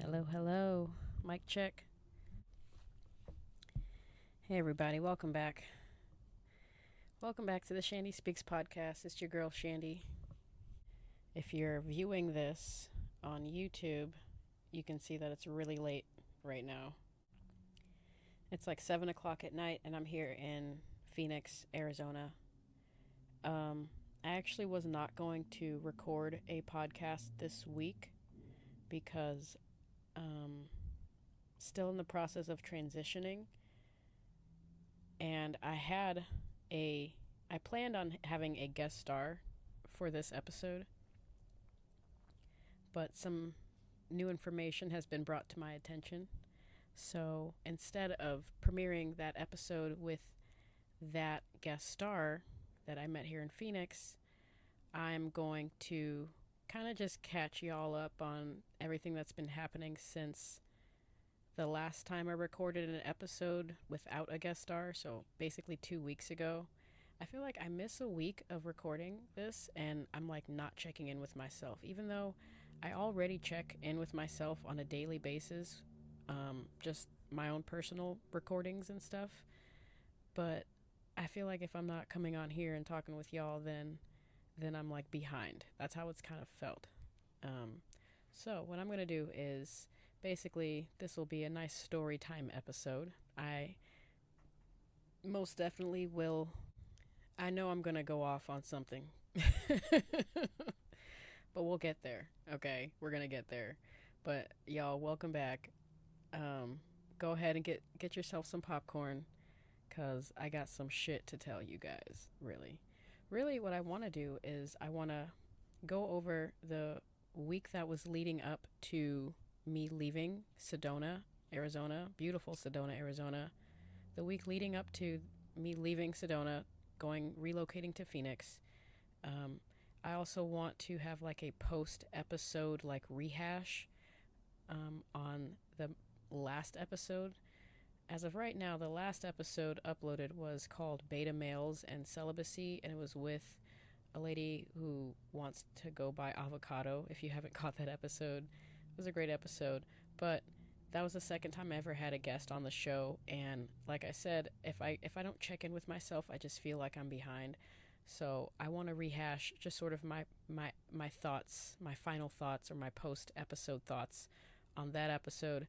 Hello, hello. Mic check. Hey, everybody. Welcome back. Welcome back to the Chandie Speaks podcast. It's your girl, Chandie. If you're viewing this on YouTube, you can see that it's really late right now. It's like 7 o'clock at night, and I'm here in Phoenix, Arizona. I actually was not going to record a podcast this week because still in the process of transitioning, and I planned on having a guest star for this episode, but some new information has been brought to my attention. So instead of premiering that episode with that guest star that I met here in Phoenix, I'm going to kind of just catch y'all up on everything that's been happening since the last time I recorded an episode without a guest star, so basically 2 weeks ago. I feel like I miss a week of recording this, and I'm like not checking in with myself, even though I already check in with myself on a daily basis, just my own personal recordings and stuff. But I feel like if I'm not coming on here and talking with y'all, then I'm like behind. That's how it's kind of felt. So what I'm going to do is basically this will be a nice story time episode. I most definitely will. I know I'm going to go off on something, but we'll get there. Okay, we're going to get there. But y'all, welcome back. Go ahead and get yourself some popcorn, because I got some shit to tell you guys, really what I want to do is I want to go over the week that was leading up to me leaving Sedona, Arizona, beautiful Sedona, Arizona. The week leading up to me leaving Sedona, relocating to Phoenix. I also want to have like a post-episode like rehash on the last episode. As of right now, the last episode uploaded was called Beta Males and Celibacy, and it was with a lady who wants to go by Avocado. If you haven't caught that episode, it was a great episode. But that was the second time I ever had a guest on the show, and like I said, if I don't check in with myself, I just feel like I'm behind. So I want to rehash just sort of my thoughts, my final thoughts, or my post-episode thoughts on that episode.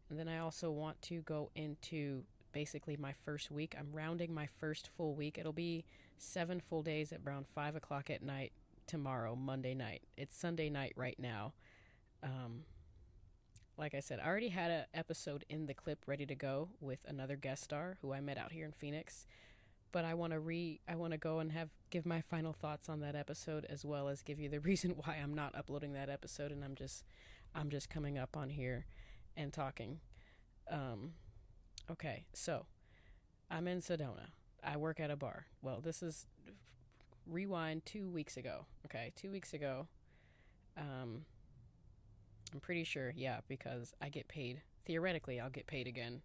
And then I also want to go into basically my first week. I'm rounding my first full week. It'll be 7 full days at around 5 o'clock at night tomorrow, Monday night. It's Sunday night right now. Like I said, I already had an episode in the clip ready to go with another guest star who I met out here in Phoenix. But I want to go and give my final thoughts on that episode, as well as give you the reason why I'm not uploading that episode, and I'm just coming up on here and talking. Okay, so I'm in Sedona. I work at a bar. Well, this is rewind 2 weeks ago. Okay, 2 weeks ago. I'm pretty sure, yeah, because I get paid. Theoretically, I'll get paid again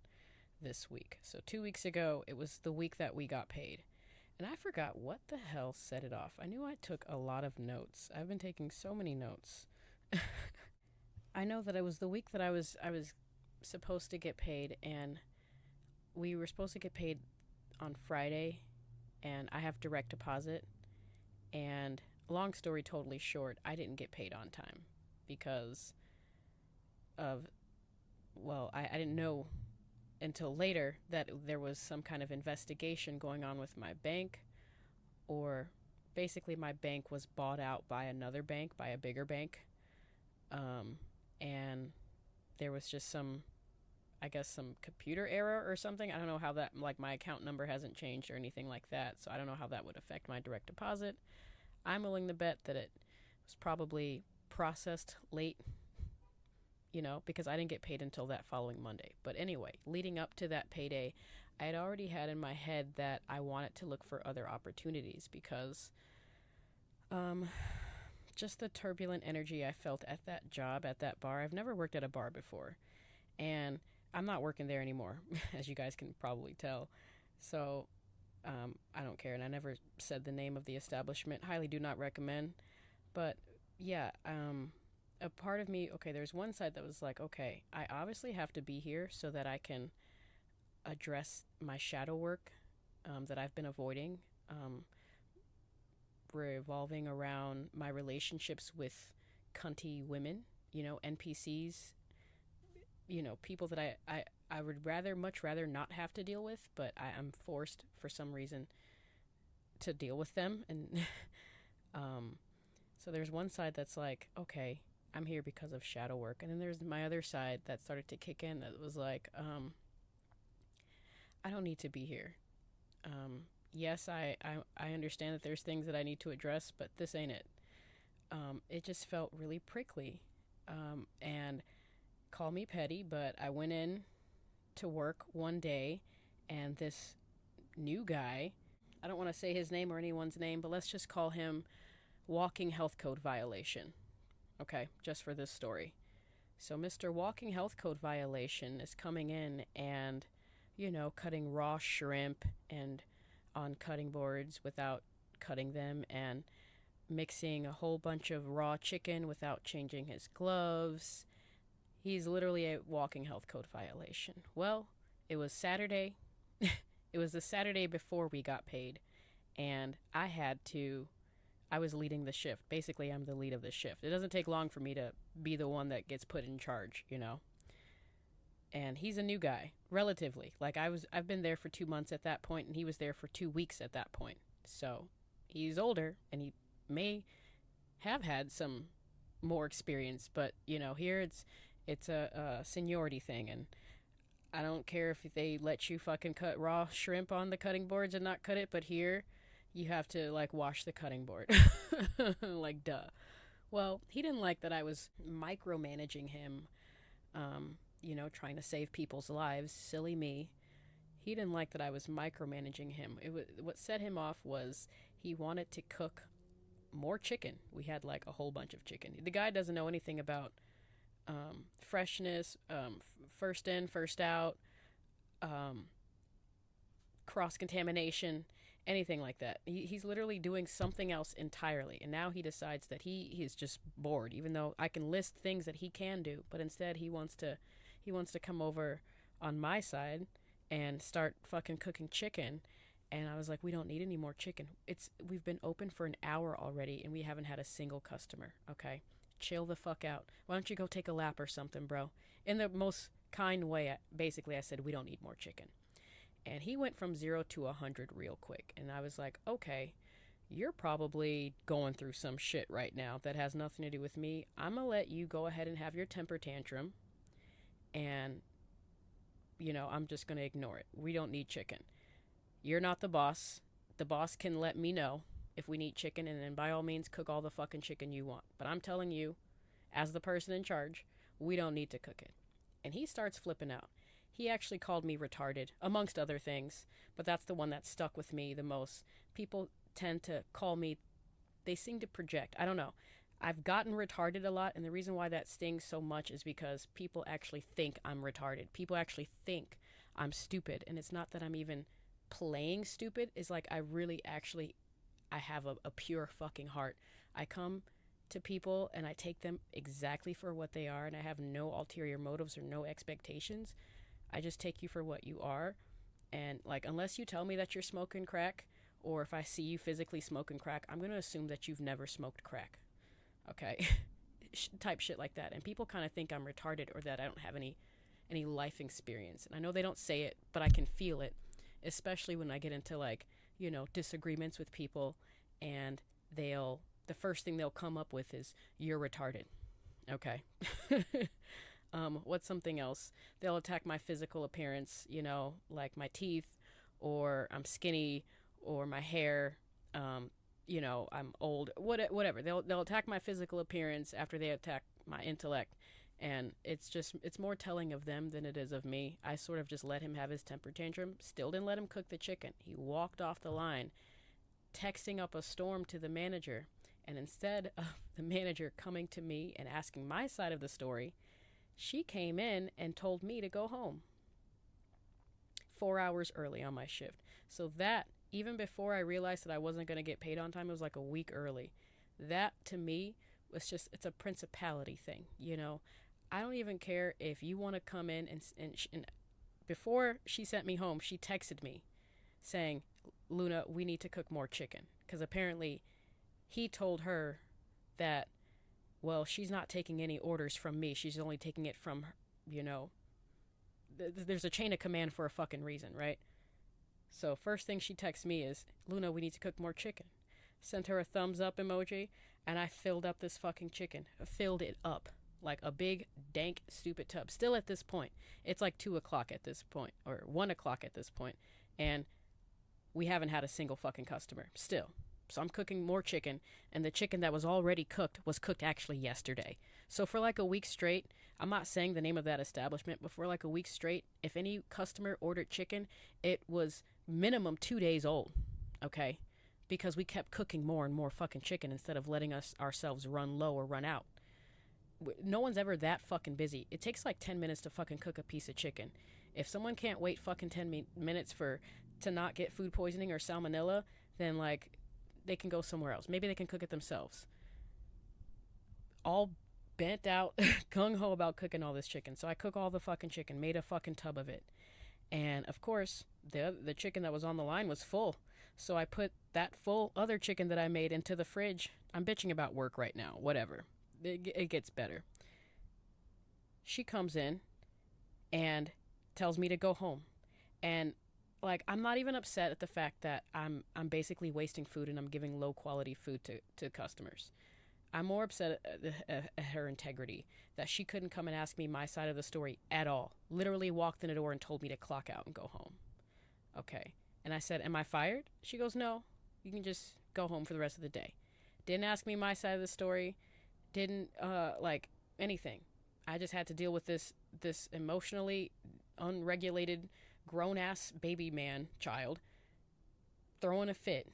this week. So 2 weeks ago, it was the week that we got paid. And I forgot what the hell set it off. I knew I took a lot of notes. I've been taking so many notes. I know that it was the week that I was supposed to get paid, and we were supposed to get paid on Friday, and I have direct deposit. And long story totally short, I didn't get paid on time because of, well, I didn't know until later that there was some kind of investigation going on with my bank, or basically my bank was bought out by another bank, by a bigger bank. And there was just some computer error or something. I don't know how that, like, my account number hasn't changed or anything like that, so I don't know how that would affect my direct deposit. I'm willing to bet that it was probably processed late, because I didn't get paid until that following Monday. But anyway, leading up to that payday, I had already had in my head that I wanted to look for other opportunities because just the turbulent energy I felt at that job, at that bar. I've never worked at a bar before, and I'm not working there anymore, as you guys can probably tell. So I don't care, and I never said the name of the establishment. Highly do not recommend. But yeah, a part of me, okay, there's one side that was like, okay, I obviously have to be here so that I can address my shadow work that I've been avoiding, revolving around my relationships with cunty women, you know, NPCs, you know, people that I would much rather not have to deal with, but I'm forced for some reason to deal with them. And so there's one side that's like, okay, I'm here because of shadow work. And then there's my other side that started to kick in that was like, I don't need to be here. Yes, I understand that there's things that I need to address, but this ain't it. It just felt really prickly. And call me petty, but I went in to work one day, and this new guy, I don't want to say his name or anyone's name, but let's just call him Walking Health Code Violation. Okay, just for this story. So Mr. Walking Health Code Violation is coming in and, you know, cutting raw shrimp and on cutting boards without cutting them, and mixing a whole bunch of raw chicken without changing his gloves. He's literally a walking health code violation. Well, it was Saturday. It was the Saturday before we got paid, and I was leading the shift. Basically, I'm the lead of the shift. It doesn't take long for me to be the one that gets put in charge, you know? And he's a new guy, relatively. Like, I've been there for 2 months at that point, and he was there for 2 weeks at that point. So he's older, and he may have had some more experience, but, you know, here it's a seniority thing, and I don't care if they let you fucking cut raw shrimp on the cutting boards and not cut it, but here you have to, like, wash the cutting board. Like, duh. Well, he didn't like that I was micromanaging him, you know, trying to save people's lives. Silly me. He didn't like that I was micromanaging him. What set him off was he wanted to cook more chicken. We had, like, a whole bunch of chicken. The guy doesn't know anything about freshness, first in, first out, cross-contamination, anything like that. He's literally doing something else entirely, and now he decides that he is just bored, even though I can list things that he can do, but instead he wants to come over on my side and start fucking cooking chicken. And I was like, we don't need any more chicken. We've been open for an hour already, and we haven't had a single customer, okay? Chill the fuck out. Why don't you go take a lap or something, bro? In the most kind way, basically, I said, we don't need more chicken. And he went from 0 to 100 real quick. And I was like, okay, you're probably going through some shit right now that has nothing to do with me. I'm going to let you go ahead and have your temper tantrum. And, you know, I'm just going to ignore it. We don't need chicken. You're not the boss. The boss can let me know if we need chicken, and then by all means cook all the fucking chicken you want. But I'm telling you, as the person in charge, we don't need to cook it. And he starts flipping out. He actually called me retarded, amongst other things, but that's the one that stuck with me the most. People tend to call me, they seem to project. I don't know. I've gotten retarded a lot, and the reason why that stings so much is because people actually think I'm retarded. People actually think I'm stupid, and it's not that I'm even playing stupid. It's like I really actually, I have a pure fucking heart. I come to people and I take them exactly for what they are, and I have no ulterior motives or no expectations. I just take you for what you are. And, like, unless you tell me that you're smoking crack, or if I see you physically smoking crack, I'm going to assume that you've never smoked crack. Okay? Type shit like that. And people kind of think I'm retarded or that I don't have any life experience. And I know they don't say it, but I can feel it, especially when I get into, like, you know, disagreements with people, and the first thing they'll come up with is, you're retarded. Okay. What's something else? They'll attack my physical appearance, you know, like my teeth, or I'm skinny, or my hair, you know, I'm old, whatever. They'll attack my physical appearance after they attack my intellect. And it's more telling of them than it is of me. I sort of just let him have his temper tantrum, still didn't let him cook the chicken. He walked off the line, texting up a storm to the manager. And instead of the manager coming to me and asking my side of the story, she came in and told me to go home 4 hours early on my shift. So that, even before I realized that I wasn't going to get paid on time, it was like a week early. That, to me, it's a principality thing, you know. I don't even care if you want to come in and before she sent me home, she texted me saying, Luna, we need to cook more chicken. Because apparently he told her that, well, she's not taking any orders from me. She's only taking it from, you know, there's a chain of command for a fucking reason, right? So first thing she texts me is, Luna, we need to cook more chicken. Sent her a thumbs up emoji, and I filled up this fucking chicken. Filled it up. Like a big, dank, stupid tub. Still at this point. It's like 2 o'clock at this point. Or 1 o'clock at this point. And we haven't had a single fucking customer. Still. So I'm cooking more chicken. And the chicken that was already cooked was cooked actually yesterday. So for like a week straight, I'm not saying the name of that establishment, but for like a week straight, if any customer ordered chicken, it was minimum 2 days old. Okay? Because we kept cooking more and more fucking chicken instead of letting ourselves run low or run out. No one's ever that fucking busy. It takes like 10 minutes to fucking cook a piece of chicken. If someone can't wait fucking 10 minutes to not get food poisoning or salmonella, then like they can go somewhere else. Maybe they can cook it themselves. All bent out, gung-ho about cooking all this chicken. So I cook all the fucking chicken, made a fucking tub of it. And of course, the chicken that was on the line was full. So I put that full other chicken that I made into the fridge. I'm bitching about work right now. Whatever. It gets better. She comes in and tells me to go home. And like, I'm not even upset at the fact that I'm basically wasting food and I'm giving low quality food to customers. I'm more upset at her integrity, that she couldn't come and ask me my side of the story at all. Literally walked in the door and told me to clock out and go home. Okay. And I said, am I fired? She goes, no, you can just go home for the rest of the day. Didn't ask me my side of the story. Didn't like anything. I just had to deal with this emotionally unregulated grown-ass baby man child throwing a fit.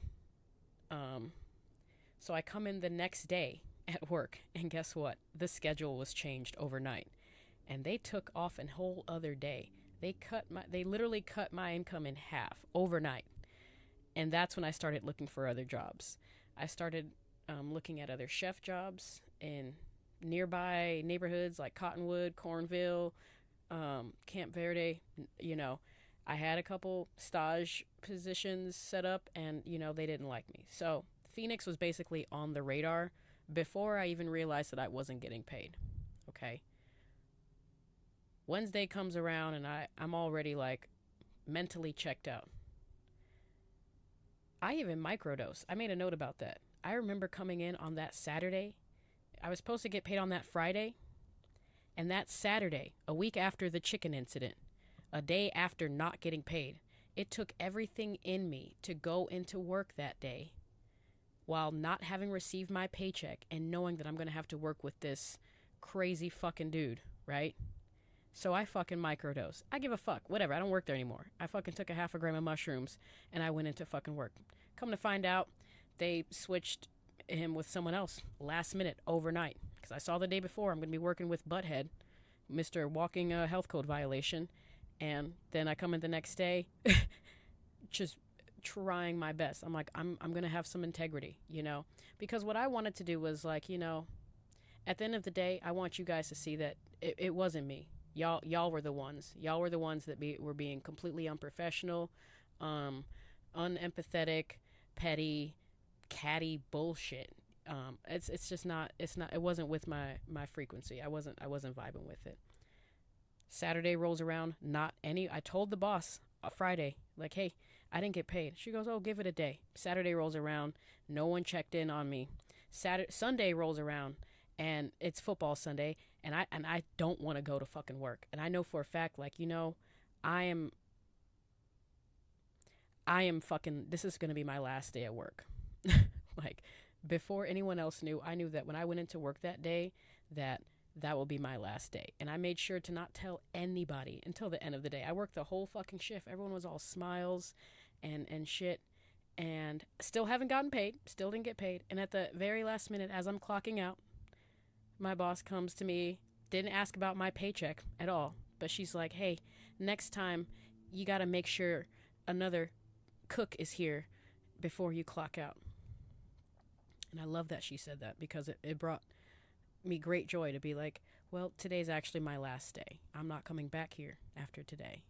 So I come in the next day at work, and guess what? The schedule was changed overnight. And they took off a whole other day. They literally cut my income in half overnight. And that's when I started looking for other jobs. I started looking at other chef jobs in nearby neighborhoods like Cottonwood, Cornville, Camp Verde. You know, I had a couple stage positions set up, and, you know, they didn't like me. So Phoenix was basically on the radar before I even realized that I wasn't getting paid. Okay. Wednesday comes around, and I'm already like mentally checked out. I even microdose. I made a note about that. I remember coming in on that Saturday. I was supposed to get paid on that Friday. And that Saturday, a week after the chicken incident, a day after not getting paid, it took everything in me to go into work that day while not having received my paycheck and knowing that I'm going to have to work with this crazy fucking dude, right? So I fucking microdose. I give a fuck. Whatever. I don't work there anymore. I fucking took a half a gram of mushrooms and I went into fucking work. Come to find out, they switched him with someone else last minute overnight. Because I saw the day before I'm going to be working with Butthead, Mr. Walking Health Code Violation. And then I come in the next day just trying my best. I'm like, I'm going to have some integrity, you know. Because what I wanted to do was like, you know, at the end of the day, I want you guys to see that it wasn't me. Y'all were the ones. Y'all were the ones that were being completely unprofessional, unempathetic, petty, catty bullshit. It's just not. It wasn't with my frequency. I wasn't vibing with it. Saturday rolls around. I told the boss Friday, like, hey, I didn't get paid. She goes, oh, give it a day. Saturday rolls around. No one checked in on me. Sunday rolls around. And it's football Sunday, and I don't want to go to fucking work. And I know for a fact, like, you know, I am fucking, this is going to be my last day at work. Like, before anyone else knew, I knew that when I went into work that day, that will be my last day. And I made sure to not tell anybody until the end of the day. I worked the whole fucking shift. Everyone was all smiles and shit. And still haven't gotten paid. Still didn't get paid. And at the very last minute, as I'm clocking out, my boss comes to me, didn't ask about my paycheck at all, but she's like, hey, next time you got to make sure another cook is here before you clock out. And I love that she said that, because it brought me great joy to be like, well, today's actually my last day. I'm not coming back here after today.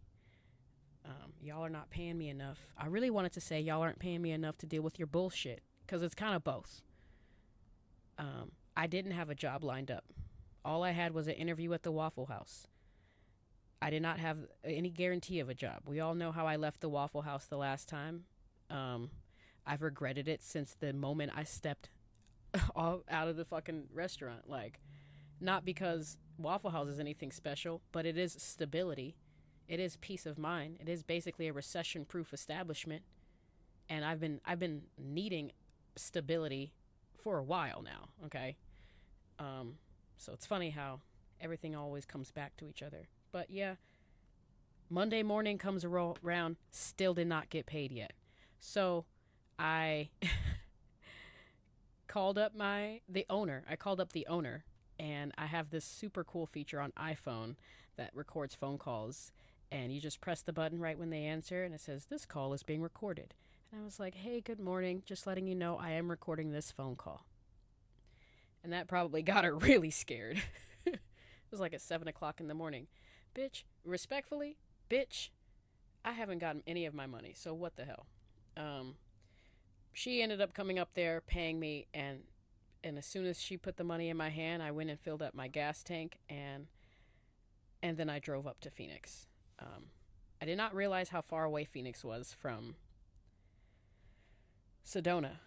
Y'all are not paying me enough. I really wanted to say y'all aren't paying me enough to deal with your bullshit, because it's kind of both. I didn't have a job lined up. All I had was an interview at the Waffle House. I did not have any guarantee of a job. We all know how I left the Waffle House the last time. I've regretted it since the moment I stepped all out of the fucking restaurant. Like, not because Waffle House is anything special, but it is stability. It is peace of mind. It is basically a recession-proof establishment. And I've been needing stability for a while now, okay? So it's funny how everything always comes back to each other. But yeah, Monday morning comes around, still did not get paid yet. So I called up the owner. I called up the owner, and I have this super cool feature on iPhone that records phone calls. And you just press the button right when they answer, and it says, "This call is being recorded." And I was like, "Hey, good morning. Just letting you know I am recording this phone call." And that probably got her really scared. It was like at 7 o'clock in the morning. Bitch, respectfully, bitch, I haven't gotten any of my money, so what the hell? She ended up coming up there, paying me, and as soon as she put the money in my hand, I went and filled up my gas tank, and then I drove up to Phoenix. I did not realize how far away Phoenix was from Sedona.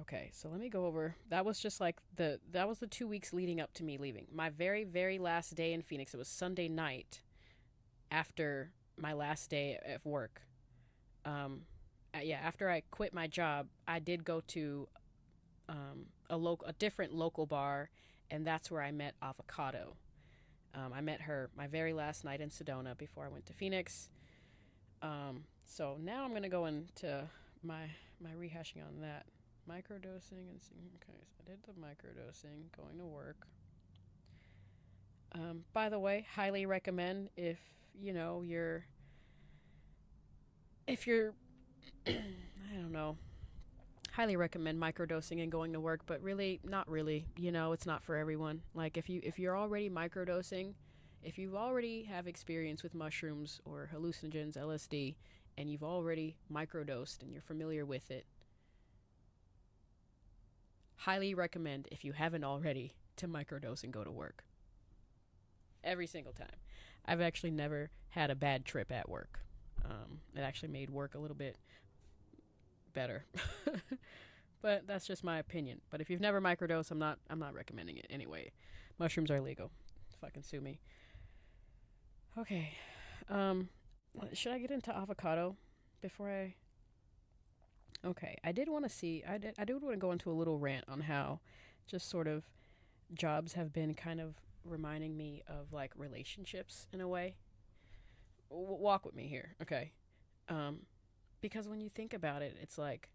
Okay, so let me go over. That was just like that was the 2 weeks leading up to me leaving. My very, very last day in Phoenix, it was Sunday night after my last day at work. After I quit my job, I did go to a different local bar, and that's where I met Avocado. I met her my very last night in Sedona before I went to Phoenix. So now I'm going to go into my rehashing on that. Microdosing and okay, so I did the microdosing, going to work. By the way, highly recommend if you're I don't know, highly recommend microdosing and going to work, but really, not really. It's not for everyone. Like, if you're already microdosing, if you already have experience with mushrooms or hallucinogens, LSD, and you've already microdosed and you're familiar with it, highly recommend, if you haven't already, to microdose and go to work. Every single time. I've actually never had a bad trip at work. It actually made work a little bit better. But that's just my opinion. But if you've never microdosed, I'm not recommending it anyway. Mushrooms are legal. Fucking sue me. Okay. Should I get into avocado before I... Okay, I did want to go into a little rant on how just sort of jobs have been kind of reminding me of like relationships in a way. Walk with me here, okay? Because when you think about it, it's like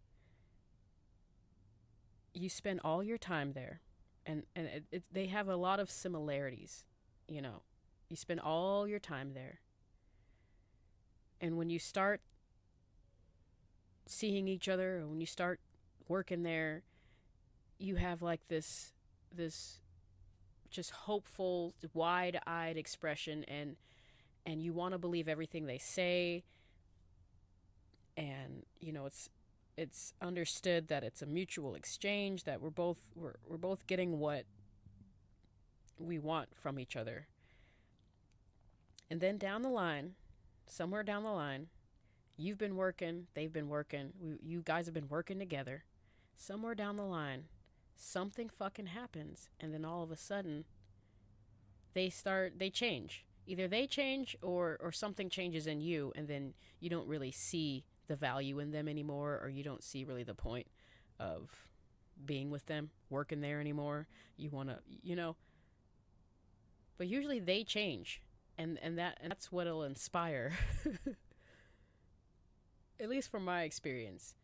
you spend all your time there, and they have a lot of similarities, You spend all your time there, and when you start seeing each other, or when you start working there, you have like this just hopeful, wide-eyed expression, and you want to believe everything they say, and it's understood that it's a mutual exchange, that we're both getting what we want from each other. And then somewhere down the line, you've been working, they've been working, you guys have been working together. Somewhere down the line, something fucking happens, and then all of a sudden, they change. Either they change or something changes in you, and then you don't really see the value in them anymore, or you don't see really the point of being with them, working there anymore. You want to, but usually they change, and that's what'll inspire. At least from my experience,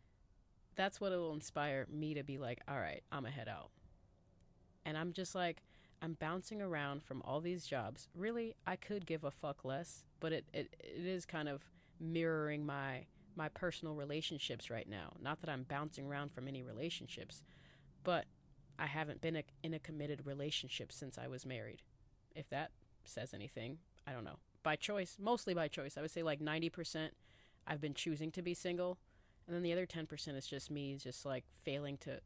that's what will inspire me to be like, all right, I'm gonna head out. And I'm just like, I'm bouncing around from all these jobs. Really, I could give a fuck less, but it is kind of mirroring my personal relationships right now. Not that I'm bouncing around from any relationships, but I haven't been in a committed relationship since I was married. If that says anything, I don't know. By choice, mostly by choice. I would say like 90% I've been choosing to be single, and then the other 10% is just me, just like failing to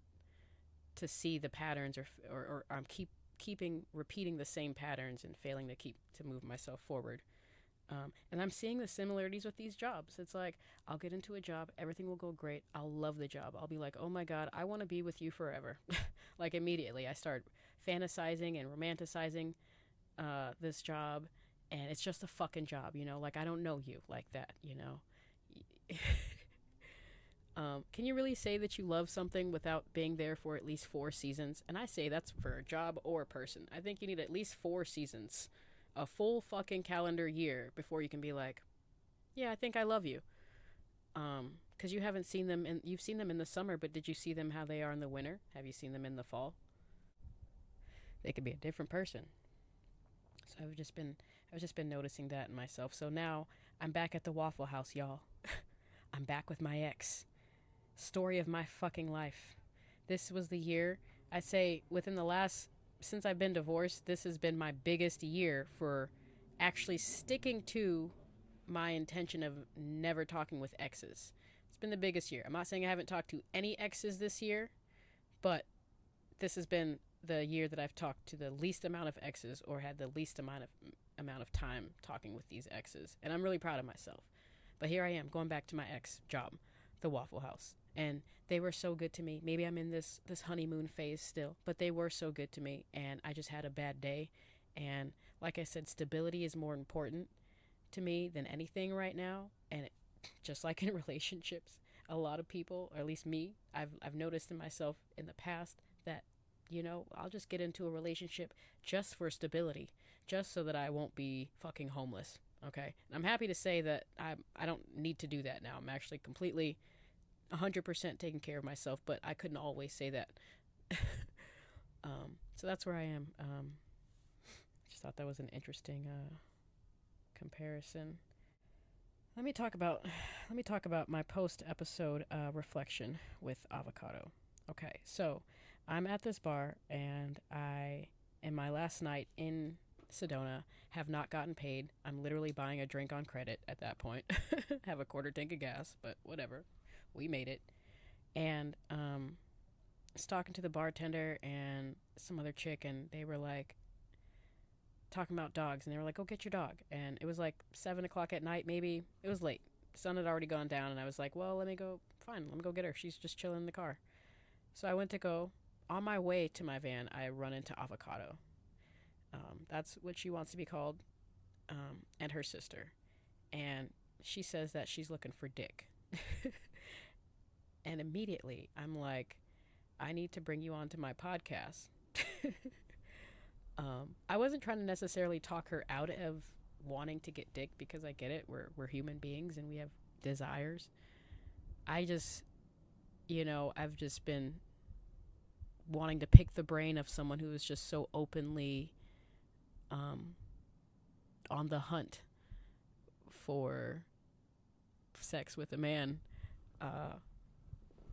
see the patterns, or I'm repeating the same patterns and failing to move myself forward. And I'm seeing the similarities with these jobs. It's like, I'll get into a job, everything will go great, I'll love the job, I'll be like, oh my god, I want to be with you forever. Like immediately I start fantasizing and romanticizing this job, and it's just a fucking job, you know, like I don't know you like that, you know. Can you really say that you love something without being there for at least 4 seasons? And I say that's for a job or a person. I think you need at least 4 seasons, a full fucking calendar year, before you can be like, yeah, I think I love you. Because you haven't seen them, and you've seen them in the summer, but did you see them how they are in the winter? Have you seen them in the fall? They could be a different person. So I've just been noticing that in myself. So now I'm back at the Waffle House, y'all. I'm back with my ex. Story of my fucking life. This was the year, I'd say since I've been divorced, this has been my biggest year for actually sticking to my intention of never talking with exes. It's been the biggest year. I'm not saying I haven't talked to any exes this year, but this has been the year that I've talked to the least amount of exes, or had the least amount of time talking with these exes. And I'm really proud of myself. But here I am, going back to my ex job, the Waffle House. And they were so good to me. Maybe I'm in this honeymoon phase still, but they were so good to me, and I just had a bad day. And like I said, stability is more important to me than anything right now. And just like in relationships, a lot of people, or at least me, I've noticed in myself in the past that, you know, I'll just get into a relationship just for stability, just so that I won't be fucking homeless. Okay. And I'm happy to say that I don't need to do that now. I'm actually completely 100% taking care of myself, but I couldn't always say that. So that's where I am. Just thought that was an interesting comparison. Let me talk about my post-episode reflection with Avocado. Okay, so I'm at this bar, and in my last night in Sedona, have not gotten paid. I'm literally buying a drink on credit at that point. Have a quarter tank of gas, but whatever. We made it. And I was talking to the bartender and some other chick, and they were like talking about dogs, and they were like, go get your dog. And it was like 7 o'clock at night, maybe. It was late. The sun had already gone down, and I was like, well, let me go get her. She's just chilling in the car. So I went to go. On my way to my van, I run into Avocado. That's what she wants to be called, and her sister. And she says that she's looking for dick. And immediately I'm like, I need to bring you onto my podcast. I wasn't trying to necessarily talk her out of wanting to get dick, because I get it. We're human beings and we have desires. I just, I've just been wanting to pick the brain of someone who is just so openly on the hunt for sex with a man.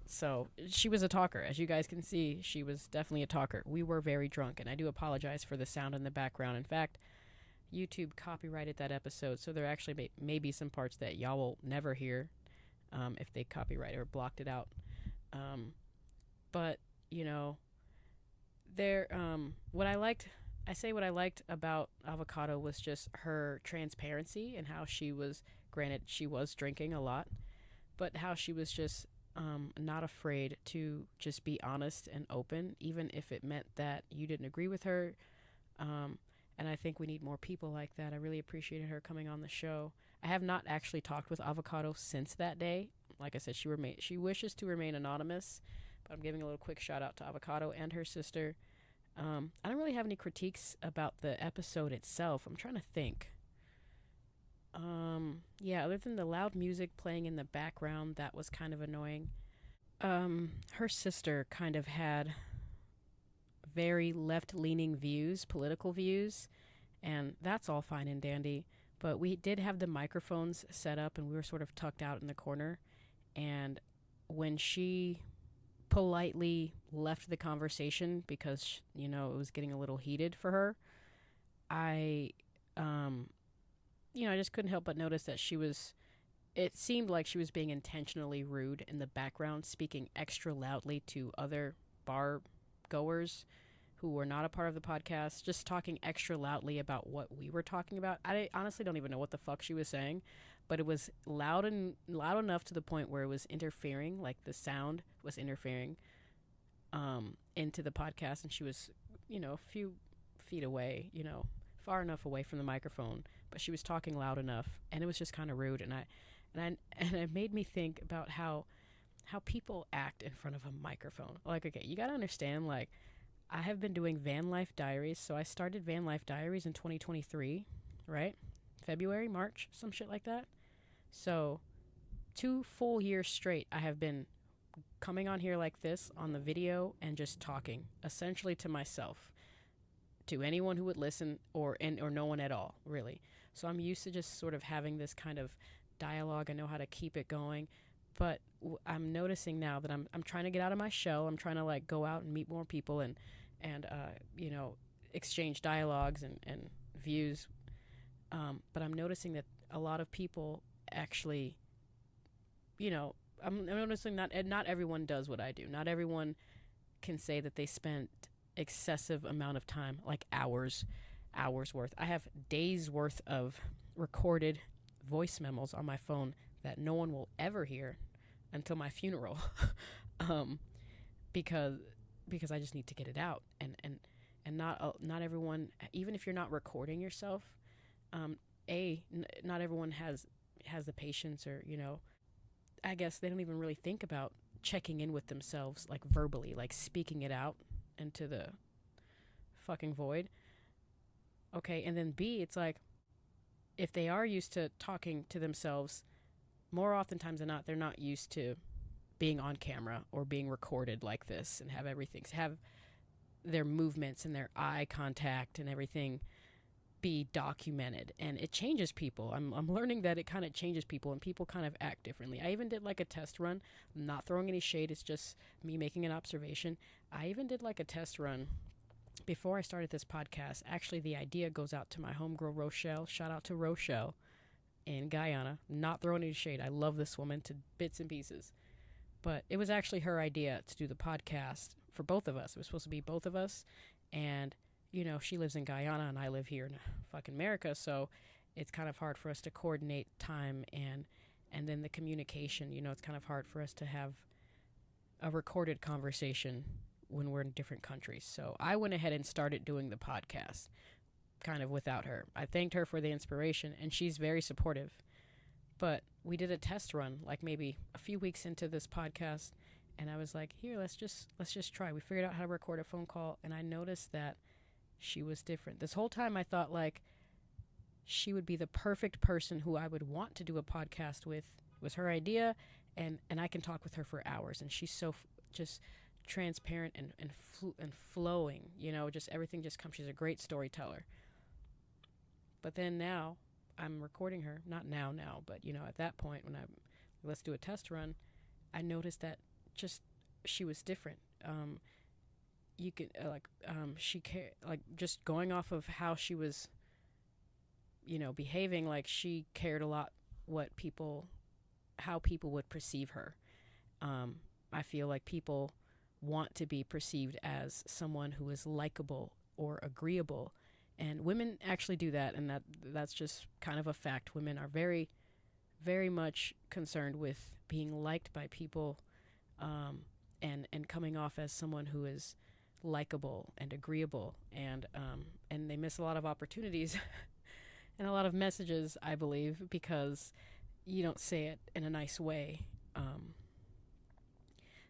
So she was a talker. As you guys can see, she was definitely a talker. We were very drunk, and I do apologize for the sound in the background. In fact, YouTube copyrighted that episode, so there actually may be some parts that y'all will never hear if they copyright or blocked it out. But, what I liked about Avocado was just her transparency, and how she was, granted, she was drinking a lot, but how she was just not afraid to just be honest and open, even if it meant that you didn't agree with her. And I think we need more people like that. I really appreciated her coming on the show. I have not actually talked with Avocado since that day. Like I said, she wishes to remain anonymous, but I'm giving a little quick shout out to Avocado and her sister. I don't really have any critiques about the episode itself. I'm trying to think. Other than the loud music playing in the background, that was kind of annoying. Her sister kind of had very left-leaning views, political views, and that's all fine and dandy. But we did have the microphones set up, and we were sort of tucked out in the corner. And when she politely left the conversation because, you know, it was getting a little heated for her. I I just couldn't help but notice that it seemed like she was being intentionally rude in the background, speaking extra loudly to other bar goers who were not a part of the podcast, just talking extra loudly about what we were talking about. I honestly don't even know what the fuck she was saying, but it was loud enough to the point where it was interfering, like the sound was interfering into the podcast, and she was, a few feet away, far enough away from the microphone, but she was talking loud enough, and it was just kind of rude. And it made me think about how people act in front of a microphone. Like, okay, you gotta understand, like, I have been doing van life diaries. So I started van life diaries in 2023, right? February, March, some shit like that. So 2 full years straight, I have been coming on here like this on the video and just talking essentially to myself, to anyone who would listen, or no one at all, really. So I'm used to just sort of having this kind of dialogue. I know how to keep it going. But I'm noticing now that I'm trying to get out of my shell. I'm trying to, like, go out and meet more people and exchange dialogues and views. But I'm noticing that a lot of people actually, I'm noticing not everyone does what I do. Not everyone can say that they spent excessive amount of time, like hours worth. I have days worth of recorded voice memos on my phone that no one will ever hear until my funeral, because I just need to get it out, and not everyone, even if you're not recording yourself, not everyone has the patience, or I guess they don't even really think about checking in with themselves, like verbally, like speaking it out into the fucking void. Okay, and then B, it's like, if they are used to talking to themselves, more oftentimes than not, they're not used to being on camera or being recorded like this and have their movements and their eye contact and everything be documented. And it changes people. I'm learning that it kind of changes people, and people kind of act differently. I even did like a test run. I'm not throwing any shade. It's just me making an observation. I even did like a test run before I started this podcast. Actually, the idea goes out to my homegirl, Rochelle. Shout out to Rochelle in Guyana. Not throwing any shade. I love this woman to bits and pieces. But it was actually her idea to do the podcast for both of us. It was supposed to be both of us. And, she lives in Guyana and I live here in fucking America. So it's kind of hard for us to coordinate time and then the communication. It's kind of hard for us to have a recorded conversation when we're in different countries. So I went ahead and started doing the podcast kind of without her. I thanked her for the inspiration, and she's very supportive. But we did a test run, like maybe a few weeks into this podcast, and I was like, here, let's just try. We figured out how to record a phone call, and I noticed that she was different. This whole time I thought, like, she would be the perfect person who I would want to do a podcast with. It was her idea, and I can talk with her for hours, and she's so just transparent and flowing, just everything just comes. She's a great storyteller. But then now I'm recording her, not now, but at that point when let's do a test run, I noticed that just she was different. You could just going off of how she was, behaving, like she cared a lot how people would perceive her. I feel like people want to be perceived as someone who is likable or agreeable, and women actually do that, and that's just kind of a fact. Women are very, very much concerned with being liked by people, and coming off as someone who is likable and agreeable, and they miss a lot of opportunities and a lot of messages, I believe, because you don't say it in a nice way.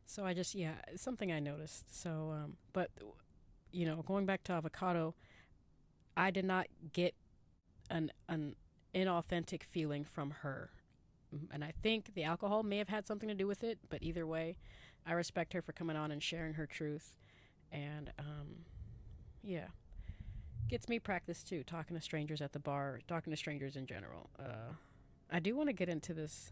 So I just, it's something I noticed. So, but, going back to Avocado, I did not get an inauthentic feeling from her. And I think the alcohol may have had something to do with it, but either way, I respect her for coming on and sharing her truth. And, gets me practice too, talking to strangers at the bar, talking to strangers in general. I do want to get into this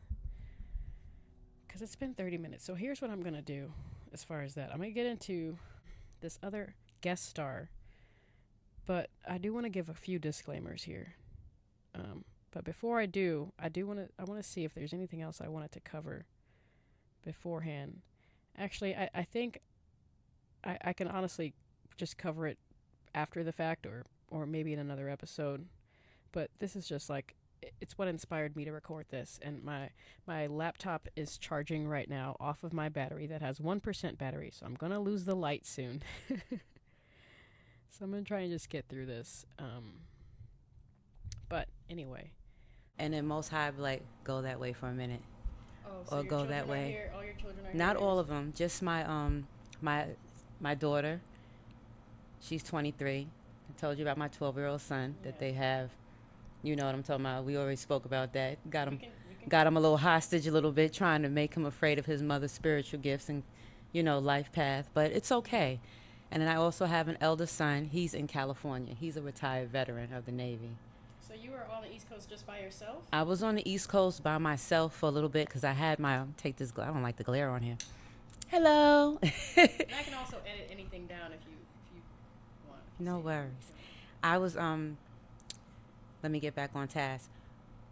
because it's been 30 minutes. So here's what I'm going to do. as far as that. I'm going to get into this other guest star, but I do want to give a few disclaimers here. But before I want to see if there's anything else I wanted to cover beforehand. Actually, I think I can honestly just cover it after the fact, or maybe in another episode. But this is just like, it's what inspired me to record this. And my laptop is charging right now off of my battery that has 1% battery. So I'm going to lose the light soon. So I'm going to try and just get through this. But anyway. And then Most High be like, go that way for a minute. Oh, so or go that way. Here, all your children are Not here? all of them. Just my daughter. She's 23. I told you about my 12-year-old son that they have. You know what I'm talking about. We already spoke about that. Got him a little hostage a little bit, trying to make him afraid of his mother's spiritual gifts and, life path. But it's okay. And then I also have an elder son. He's in California. He's a retired veteran of the Navy. So you were on the East Coast just by yourself? I was on the East Coast by myself for a little bit because I had take this, I don't like the glare on here. Hello. And I can also edit anything down if you want. No worries. I was, let me get back on task.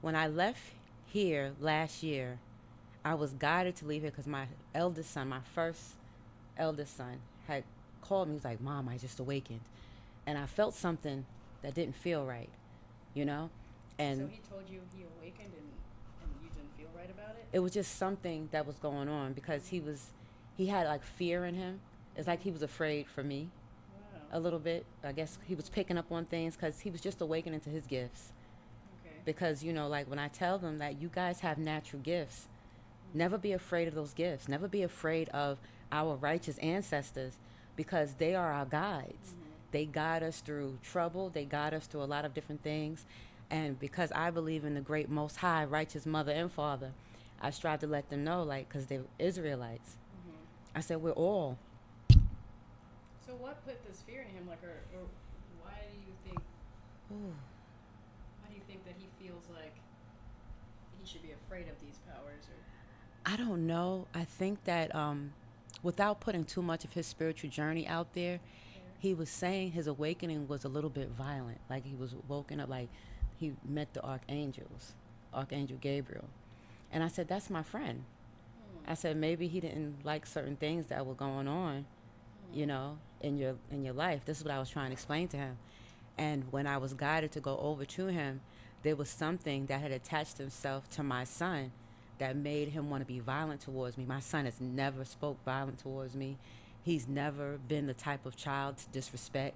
When I left here last year, I was guided to leave here because my eldest son, my first eldest son, had called me. He was like, Mom, I just awakened. And I felt something that didn't feel right, And so he told you he awakened and you didn't feel right about it? It was just something that was going on because he had like fear in him. It's like he was afraid for me. Wow. A little bit. I guess he was picking up on things because he was just awakening to his gifts. Okay. Because, like when I tell them that you guys have natural gifts, never be afraid of those gifts. Never be afraid of our righteous ancestors because they are our guides. Mm-hmm. They guide us through trouble. They guide us through a lot of different things. And because I believe in the great Most High, righteous mother and father, I strive to let them know, because they're Israelites. Mm-hmm. I said, we're all. So what put this fear in him? Or why do you think... Ooh. Why do you think that he feels like he should be afraid of these powers? Or? I don't know. I think that without putting too much of his spiritual journey out there, he was saying his awakening was a little bit violent. Like he was woken up, like he met the archangels, Archangel Gabriel. And I said, that's my friend. I said, maybe he didn't like certain things that were going on, in your life. This is what I was trying to explain to him. And when I was guided to go over to him, there was something that had attached himself to my son that made him want to be violent towards me. My son has never spoke violent towards me. He's never been the type of child to disrespect.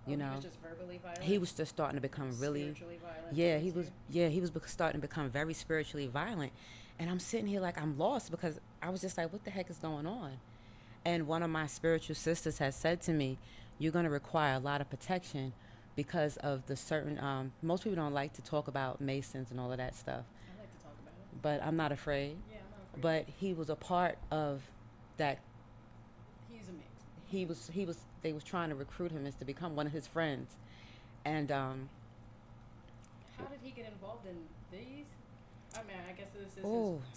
He was just verbally violent? He was just starting to become really... Spiritually violent? He was starting to become very spiritually violent. And I'm sitting here like I'm lost because I was just like, what the heck is going on? And one of my spiritual sisters has said to me, you're going to require a lot of protection because of the certain... most people don't like to talk about Masons and all of that stuff. I like to talk about it. But I'm not afraid. Yeah, I'm not afraid. But he was a part of that. He's amazing. They was trying to recruit him as to become one of his friends. And how did he get involved in these? I mean, I guess this is his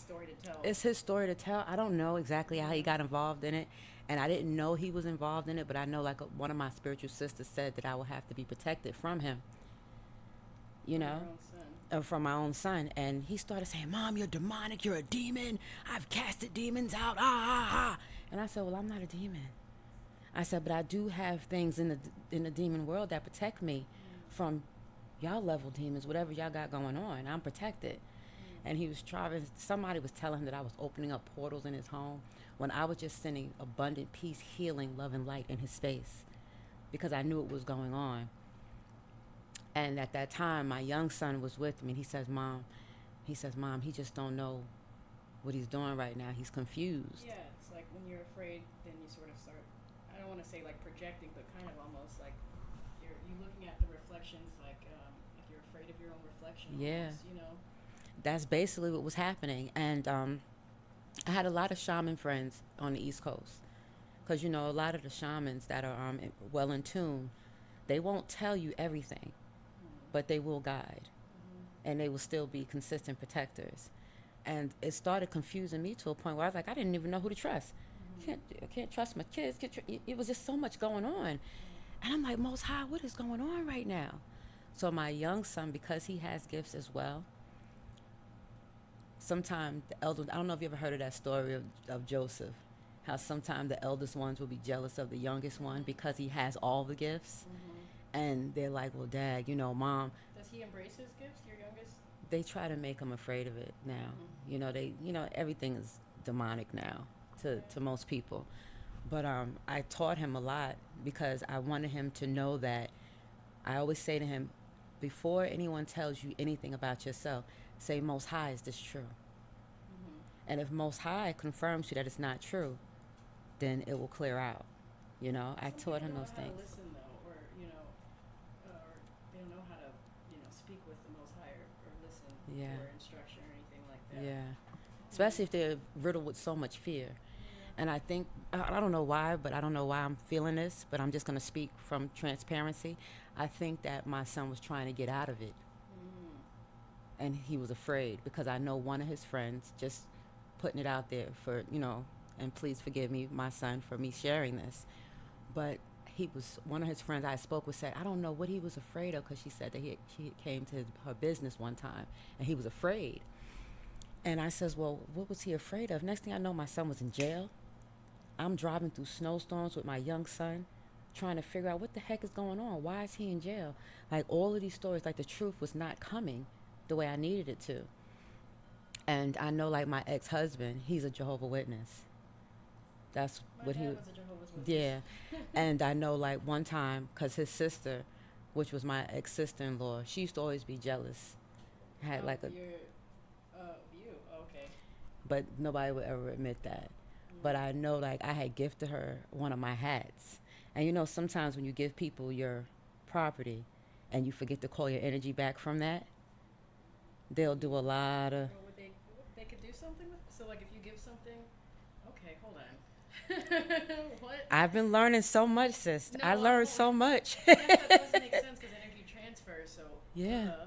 story to tell. It's his story to tell. I don't know exactly how he got involved in it. And I didn't know he was involved in it, but I know one of my spiritual sisters said that I will have to be protected from him. From my own son. And he started saying, Mom, you're demonic, you're a demon. I've casted demons out. And I said, well, I'm not a demon. I said, but I do have things in the demon world that protect me from y'all level demons, whatever y'all got going on. I'm protected. And he was somebody was telling him that I was opening up portals in his home when I was just sending abundant peace, healing, love, and light in his space because I knew it was going on. And at that time, my young son was with me. And he says, Mom, he just don't know what he's doing right now. He's confused. Yeah, it's like when you're afraid, then you sort of start, I don't want to say like projecting, but kind of almost like you're looking at the reflections, like if you're afraid of your own reflection. Yeah. Almost, That's basically what was happening. And I had a lot of shaman friends on the East Coast because, a lot of the shamans that are well in tune, they won't tell you everything. But they will guide, and they will still be consistent protectors. And it started confusing me to a point where I was like, I didn't even know who to trust. I can't trust my kids. It was just so much going on. And I'm like, Most High, what is going on right now? So my young son, because he has gifts as well, sometimes the elders, I don't know if you ever heard of that story of Joseph, how sometimes the eldest ones will be jealous of the youngest one because he has all the gifts. And they're like, well, Dad, Mom. Does he embrace his gifts, your youngest? They try to make him afraid of it now. Everything is demonic now to most people. But I taught him a lot because I wanted him to know that I always say to him, before anyone tells you anything about yourself, say, Most High, is this true? And if Most High confirms you that it's not true, then it will clear out. I taught him those things. Listen, though, or they don't know how to, speak with the Most High or listen for instruction or anything like that. Yeah, especially if they're riddled with so much fear. And I think, I don't know why, but I don't know why I'm feeling this, but I'm just going to speak from transparency. I think that my son was trying to get out of it. And he was afraid because I know one of his friends, just putting it out there for, and please forgive me, my son, for me sharing this. But one of his friends I spoke with said, I don't know what he was afraid of, because she said that she came to her business one time and he was afraid. And I says, well, what was he afraid of? Next thing I know, my son was in jail. I'm driving through snowstorms with my young son, trying to figure out what the heck is going on. Why is he in jail? Like, all of these stories, like the truth was not coming the way I needed it to. And I know, like, my ex-husband, he's a Jehovah's Witness. That's what he was. A Jehovah's Witness. Yeah. And I know, like, one time, because his sister, which was my ex-sister-in-law, she used to always be jealous. Had like a. You. Okay. But nobody would ever admit that. But I know, like, I had gifted her one of my hats. And sometimes when you give people your property and you forget to call your energy back from that, they'll do a lot of. They could do something with. So, like, if you give something, okay, hold on. What? I've been learning so much, sis. I learned so much. That doesn't make sense because energy transfers. So. Yeah.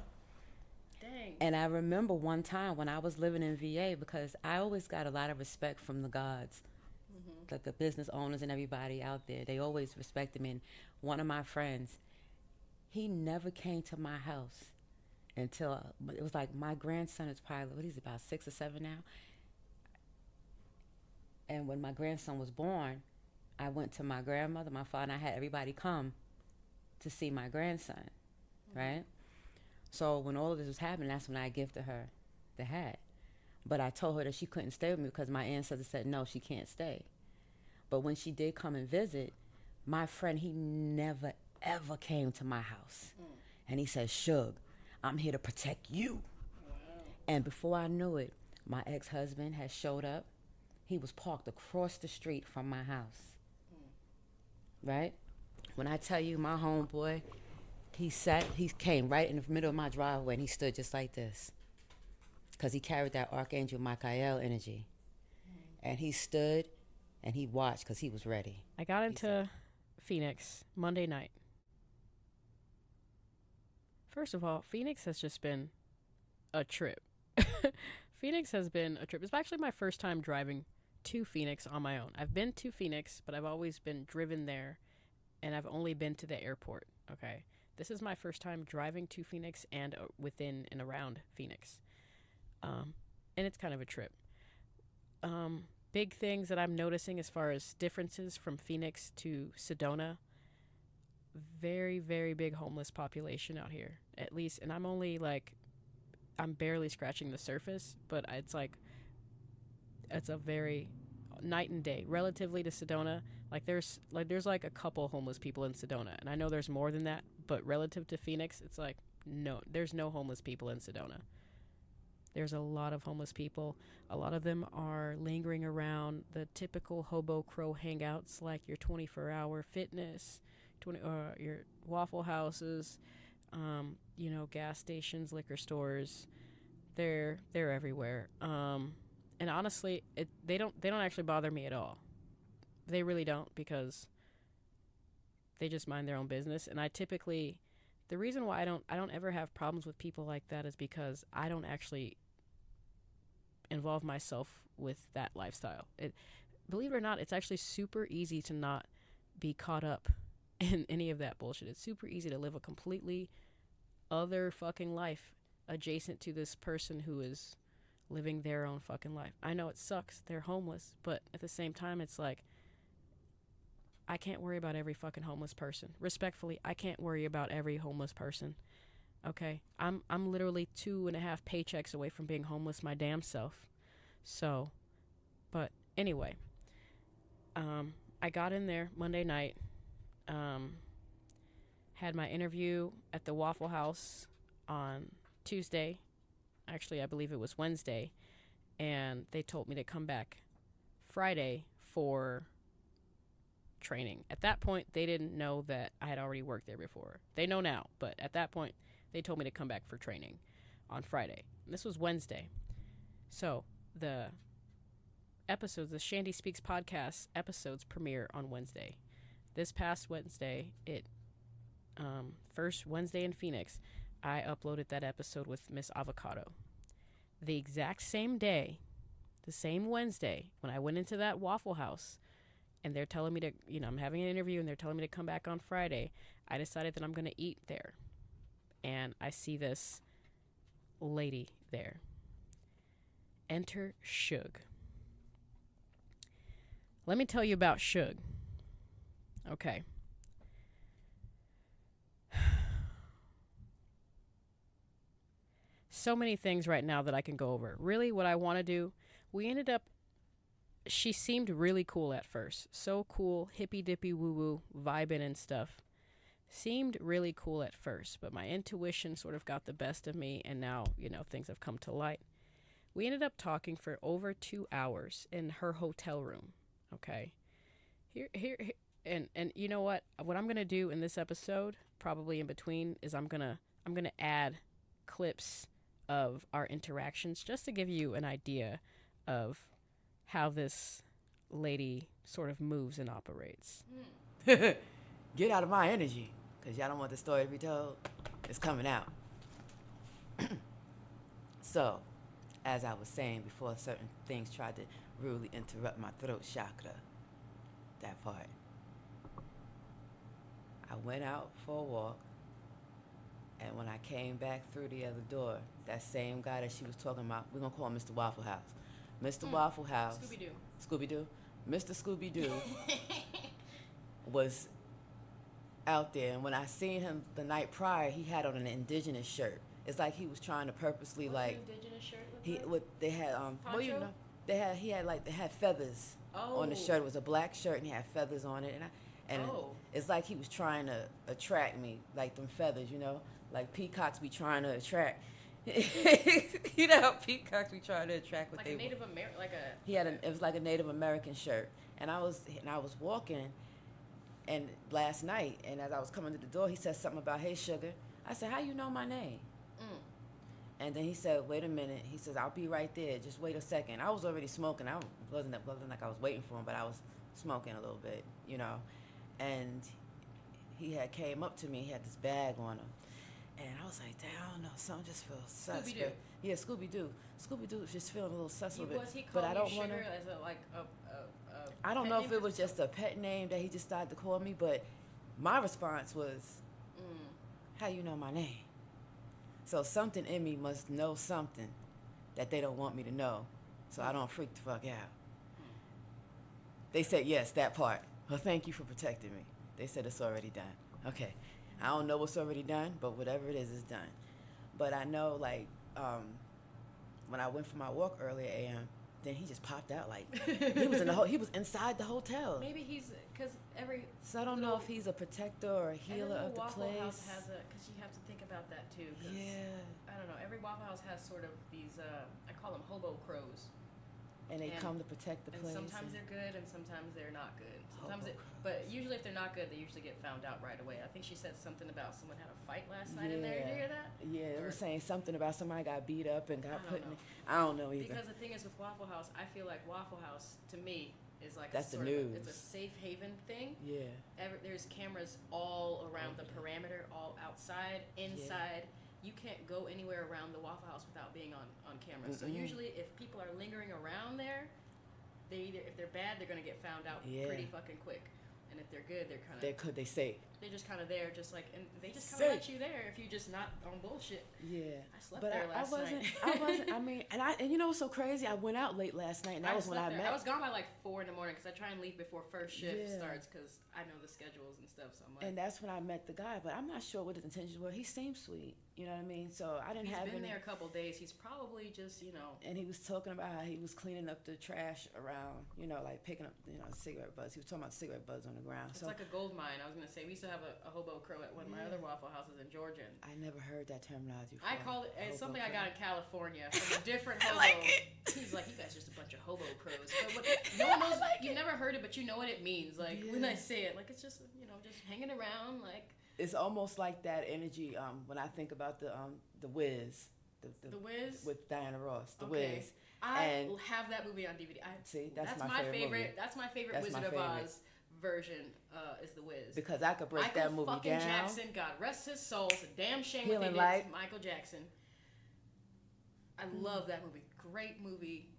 Dang. And I remember one time when I was living in VA, because I always got a lot of respect from the gods, like the business owners and everybody out there. They always respected me. And one of my friends, he never came to my house until it was like my grandson is probably, what is he, about 6 or 7 now? And when my grandson was born, I went to my grandmother, my father, and I had everybody come to see my grandson, right? So when all of this was happening, that's when I gifted her the hat. But I told her that she couldn't stay with me because my ancestor said, no, she can't stay. But when she did come and visit, my friend, he never, ever came to my house. And he said, Suug, I'm here to protect you. Wow. And before I knew it, my ex-husband had showed up. He was parked across the street from my house. Right? When I tell you, my homeboy, he came right in the middle of my driveway and he stood just like this. Because he carried that Archangel Michael energy. And he stood and he watched because he was ready. I got into Phoenix Monday night. First of all, Phoenix has just been a trip. Phoenix has been a trip. It's actually my first time driving to Phoenix on my own. I've been to Phoenix, but I've always been driven there, and I've only been to the airport, okay? This is my first time driving to Phoenix and within and around Phoenix. And it's kind of a trip. Big things that I'm noticing as far as differences from Phoenix to Sedona. Very, very big homeless population out here, at least. And I'm only I'm barely scratching the surface, but it's a very night and day relatively to Sedona. There's a couple homeless people in Sedona, and I know there's more than that, but relative to Phoenix, it's no, there's no homeless people in Sedona. There's a lot of homeless people. A lot of them are lingering around the typical hobo crow hangouts, like your 24-hour fitness, your Waffle houses, gas stations, liquor stores. They're everywhere. And honestly, they don't actually bother me at all. They really don't, because they just mind their own business. And the reason why I don't ever have problems with people like that is because I don't actually involve myself with that lifestyle. believe it or not, it's actually super easy to not be caught up in any of that bullshit. It's super easy to live a completely other fucking life adjacent to this person who is living their own fucking life. I know it sucks. They're homeless, but at the same time, it's like, I can't worry about every fucking homeless person. Respectfully, I can't worry about every homeless person. Okay? I'm literally 2.5 paychecks away from being homeless my damn self. So, but anyway, I got in there Monday night, had my interview at the Waffle House on Tuesday. Actually, I believe it was Wednesday. And they told me to come back Friday for training. At that point, they didn't know that I had already worked there before. They know now, but at that point, they told me to come back for training on Friday. And this was Wednesday. So the episodes, the Chandie Speaks podcast episodes premiere on Wednesday. This past Wednesday, first Wednesday in Phoenix, I uploaded that episode with Miss Avocado. The exact same day, the same Wednesday, when I went into that Waffle House, and they're telling me to, I'm having an interview, and they're telling me to come back on Friday, I decided that I'm going to eat there. And I see this lady there. Enter Suug. Let me tell you about Suug. Okay. So many things right now that I can go over. Really, what I want to do, she seemed really cool at first. So cool, hippy dippy woo woo, vibing and stuff. Seemed really cool at first, but my intuition sort of got the best of me, and now, things have come to light. We ended up talking for over 2 hours in her hotel room. Okay. Here, and you know what? What I'm gonna do in this episode, probably in between, is I'm gonna add clips of our interactions just to give you an idea of how this lady sort of moves and operates. Get out of my energy, because y'all don't want the story to be told. It's coming out. So, as I was saying before, certain things tried to rudely interrupt my throat chakra. That part. I went out for a walk, and when I came back through the other door, that same guy that she was talking about, we're going to call him Mr. Waffle House. Mr. Waffle House. Scooby-Doo. Scooby-Doo. Mr. Scooby-Doo was out there, and when I seen him the night prior, he had on an indigenous shirt. It's like he was trying to purposely Indigenous shirt they had Poncho? they had feathers on the shirt. It was a black shirt and he had feathers on it, and it's like he was trying to attract me, like them feathers, like peacocks be trying to attract. You know how peacocks be trying to attract what like they a Native American, it was like a Native American shirt, and I was walking, and last night, and as I was coming to the door, he said something about, "Hey, sugar." I said, "How you know my name?" And then he said, "Wait a minute." He says, "I'll be right there. Just wait a second." I was already smoking. I wasn't like I was waiting for him, but I was smoking a little bit, And he had came up to me. He had this bag on him. And I was like, I don't know, something just feels sus. Scooby-Doo. Yeah, Scooby-Doo. Scooby-Doo just feeling a little sus a bit. Was he but I don't want want to. As I don't know if it was just a pet name that he just started to call me, but my response was, "How you know my name?" So something in me must know something that they don't want me to know, so I don't freak the fuck out. They said, yes, that part. Well, thank you for protecting me. They said it's already done. Okay. I don't know what's already done, but whatever it is done. But I know, when I went for my walk earlier a.m., then he just popped out he was inside the hotel. Maybe he's, because So I don't know if he's a protector or a healer of the Waffle place. House has because you have to think about that too. Yeah. I don't know. Every Waffle House has sort of these, I call them hobo crows. And they come to protect the and place. Sometimes they're good and sometimes they're not good. But usually if they're not good, they usually get found out right away. I think she said something about someone had a fight last night in there. Did you hear that? Yeah, they were saying something about somebody got beat up and got put in. I don't know either. Because the thing is with Waffle House, I feel like Waffle House, to me, is like that's a the sort news. of it's a safe haven thing. Yeah. There's cameras all around the perimeter, all outside, inside. You can't go anywhere around the Waffle House without being on camera. So usually if people are lingering around there, if they're bad, they're gonna get found out pretty fucking quick. And if they're good, they're safe. They're just kind of there, just like, and they just kind of let you there if you're just not on bullshit. Yeah. I slept there last night. I wasn't. I mean, and you know what's so crazy? I went out late last night, and that was when I met. I was gone by like 4 in the morning because I try and leave before first shift starts because I know the schedules and stuff. So I'm like, and that's when I met the guy, but I'm not sure what his intentions were. He seemed sweet, you know what I mean? So I didn't have. He's been there a couple days. He's probably just, And he was talking about how he was cleaning up the trash around, like picking up, cigarette butts. He was talking about cigarette butts on the ground. It's like a gold mine. I was gonna say we used to have a hobo crow at one of my other Waffle houses in Georgia. I never heard that terminology before. I call it. It's something I got in California from a different hobo. He's like, you guys are just a bunch of hobo crows. But no one knows. You've never heard it, but you know what it means. Like when I say it, like it's just just hanging around. Like it's almost like that energy. When I think about the Wiz, the Wiz with Diana Ross, the okay. Wiz. I have that movie on DVD. That's my favorite. Movie. That's my favorite Wizard of Oz version. Is the Wiz. Because I could break that movie down. Michael Jackson, God rest his soul. It's a damn shame what they did to Michael Jackson. I love that movie. Great movie.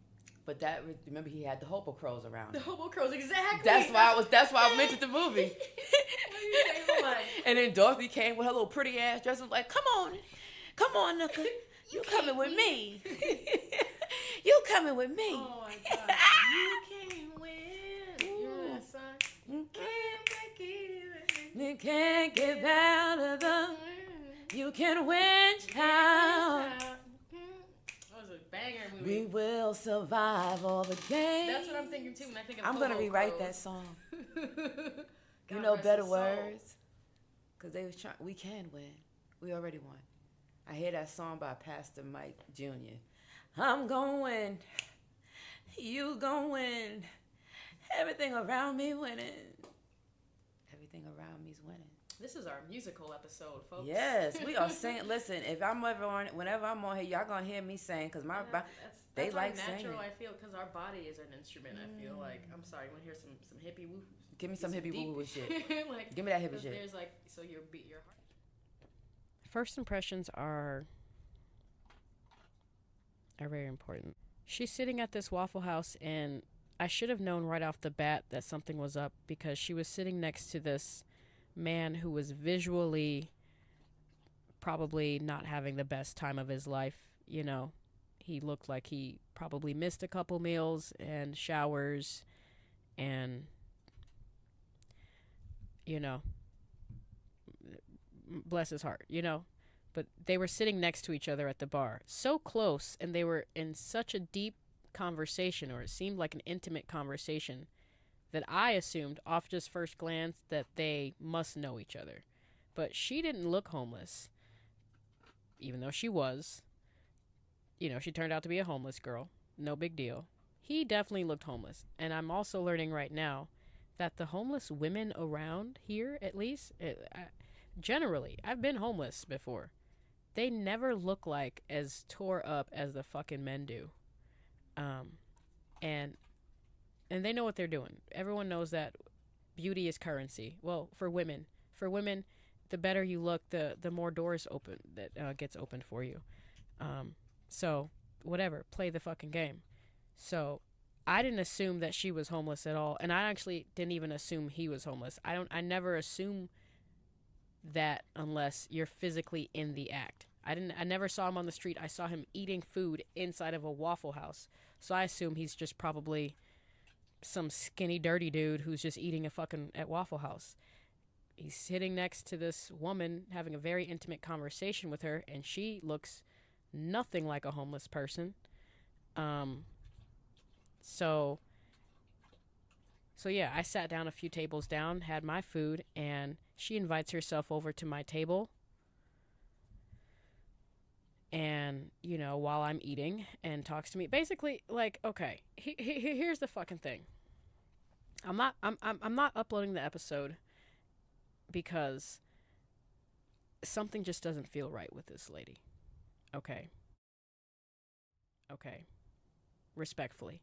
But remember he had the hobo crows around. The hobo crows, exactly. That's why I mentioned the movie. And then Dorothy came with her little pretty ass dress and was like, come on, Nooka. You coming with me. You coming with me. Oh my God. You can't win. You know that song? You can't break it. You can't get out of the. You can win, child. That was a banger movie. We will survive all the games. That's what I'm thinking too when I think of I'm going to rewrite that song. You know better words? Because they was trying. We can win. We already won. I hear that song by Pastor Mike Jr. I'm going to win. You going to win. Everything around me winning. Everything around me's winning. This is our musical episode, folks. Yes, we are singing. Listen, if I'm ever on, whenever I'm on here, y'all gonna hear me sing because they like singing. That's natural. I feel because our body is an instrument. I feel like I'm sorry. You want to hear some hippie woo? Give me some hippie woo woo shit. Like, give me that hippie shit. There's like so your heart. First impressions are very important. She's sitting at this Waffle House, and I should have known right off the bat that something was up because she was sitting next to this man who was visually probably not having the best time of his life. He looked like he probably missed a couple meals and showers and bless his heart, but they were sitting next to each other at the bar, so close, and they were in such a deep conversation, or it seemed like an intimate conversation, that I assumed off just first glance that they must know each other. But she didn't look homeless, even though she was. She turned out to be a homeless girl. No big deal. He definitely looked homeless. And I'm also learning right now that the homeless women around here, at least, generally, I've been homeless before. They never look like as tore up as the fucking men do. And they know what they're doing. Everyone knows that beauty is currency. Well, for women, the better you look, the more doors open that gets opened for you. So whatever, play the fucking game. So I didn't assume that she was homeless at all, and I actually didn't even assume he was homeless. I never assume that unless you're physically in the act. I never saw him on the street. I saw him eating food inside of a Waffle House. So I assume he's just probably some skinny, dirty dude who's just eating at Waffle House. He's sitting next to this woman, having a very intimate conversation with her, and she looks nothing like a homeless person. So yeah, I sat down a few tables down, had my food, and she invites herself over to my table. And, while I'm eating, and talks to me, basically, like, okay, here's the fucking thing. I'm not uploading the episode because something just doesn't feel right with this lady. Okay. Respectfully.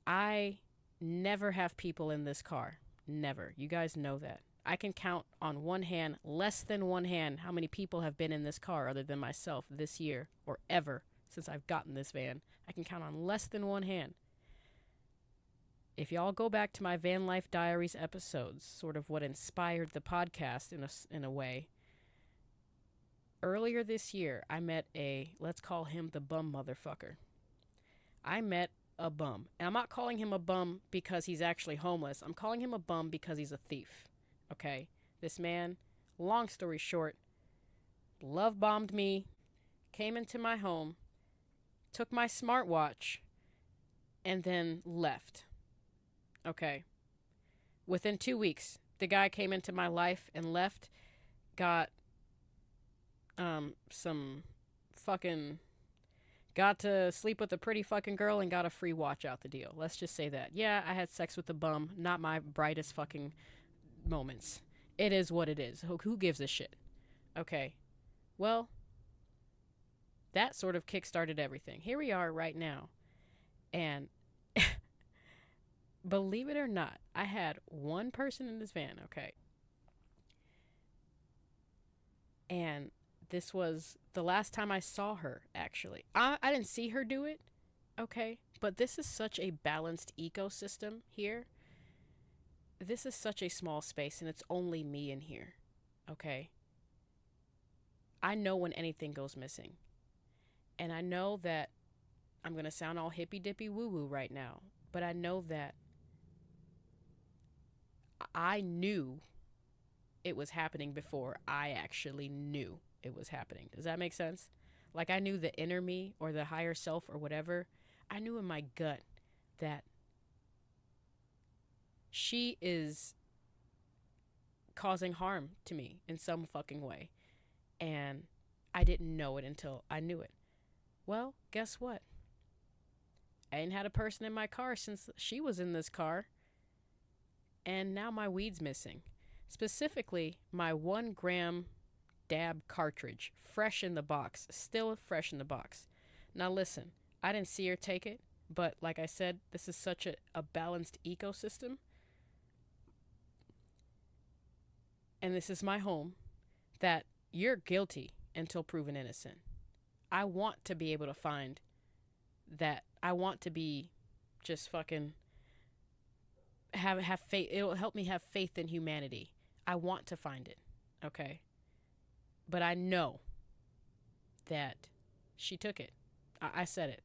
I never have people in this car. Never. You guys know that. I can count on one hand, less than one hand, how many people have been in this car other than myself this year or ever since I've gotten this van. I can count on less than one hand. if y'all go back to my Van Life Diaries episodes, sort of what inspired the podcast in a way, earlier this year, I met let's call him the bum motherfucker. I met a bum. And I'm not calling him a bum because he's actually homeless. I'm calling him a bum because he's a thief. Okay? This man, long story short, love bombed me, came into my home, took my smartwatch, and then left. Okay? Within 2 weeks, the guy came into my life and left, got got to sleep with a pretty fucking girl and got a free watch out the deal. Let's just say that. Yeah, I had sex with a bum. Not my brightest fucking moments. It is what it is. Who gives a shit? Okay. Well, that sort of kickstarted everything. Here we are right now. And believe it or not, I had one person in this van, okay? And this was the last time I saw her, actually. I didn't see her do it, okay? But this is such a balanced ecosystem here. This is such a small space, and it's only me in here, okay? I know when anything goes missing. And I know that I'm going to sound all hippy-dippy woo-woo right now, but I know that I knew it was happening before I actually knew it was happening. Does that make sense? Like, I knew the inner me or the higher self or whatever. I knew in my gut that she is causing harm to me in some fucking way. And I didn't know it until I knew it. Well, guess what? I ain't had a person in my car since she was in this car. And now my weed's missing. Specifically, my 1 gram dab cartridge, fresh in the box, still fresh in the box. Now listen, I didn't see her take it, but like I said, this is such a balanced ecosystem. And this is my home, that you're guilty until proven innocent. I want to be able to find that. I want to be just fucking have faith. It'll help me have faith in humanity. I want to find it, okay? But I know that she took it. I said it.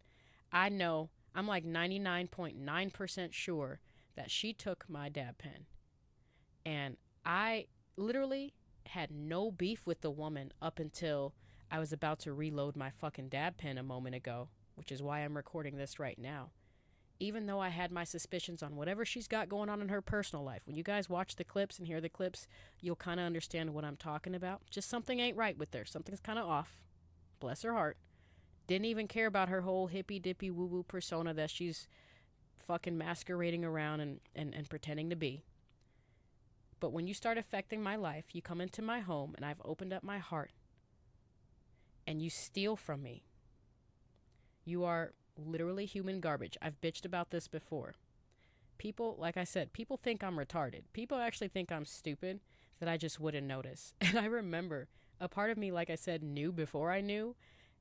I know. I'm like 99.9% sure that she took my dab pen. And I literally had no beef with the woman up until I was about to reload my fucking dab pen a moment ago, which is why I'm recording this right now. Even though I had my suspicions on whatever she's got going on in her personal life. When you guys watch the clips and hear the clips, you'll kind of understand what I'm talking about. Just something ain't right with her. Something's kind of off. Bless her heart. Didn't even care about her whole hippy-dippy woo-woo persona that she's fucking masquerading around and pretending to be. But when you start affecting my life, you come into my home and I've opened up my heart and you steal from me. You are literally human garbage. I've bitched about this before. People, like I said, people think I'm retarded. People actually think I'm stupid, that I just wouldn't notice. And I remember a part of me, like I said, knew before I knew.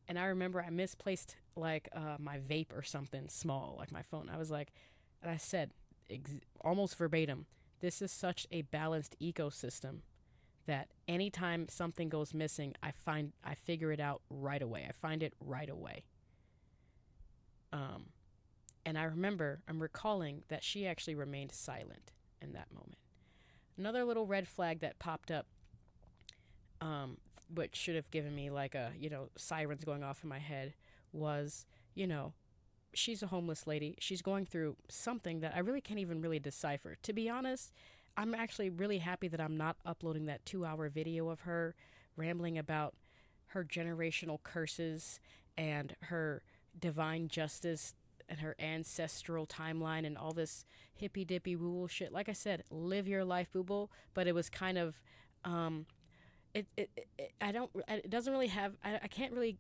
And I remember I misplaced like my vape or something small, like my phone. I was like, and I said almost verbatim, this is such a balanced ecosystem that anytime something goes missing, I figure it out right away. I find it right away. And I remember, I'm recalling that she actually remained silent in that moment. Another little red flag that popped up, which should have given me like sirens going off in my head, was, she's a homeless lady. She's going through something that I really can't even really decipher. To be honest, I'm actually really happy that I'm not uploading that 2-hour video of her rambling about her generational curses and her divine justice and her ancestral timeline and all this hippy-dippy woo shit. Like I said, live your life, boo-boo. But it was kind of, I can't really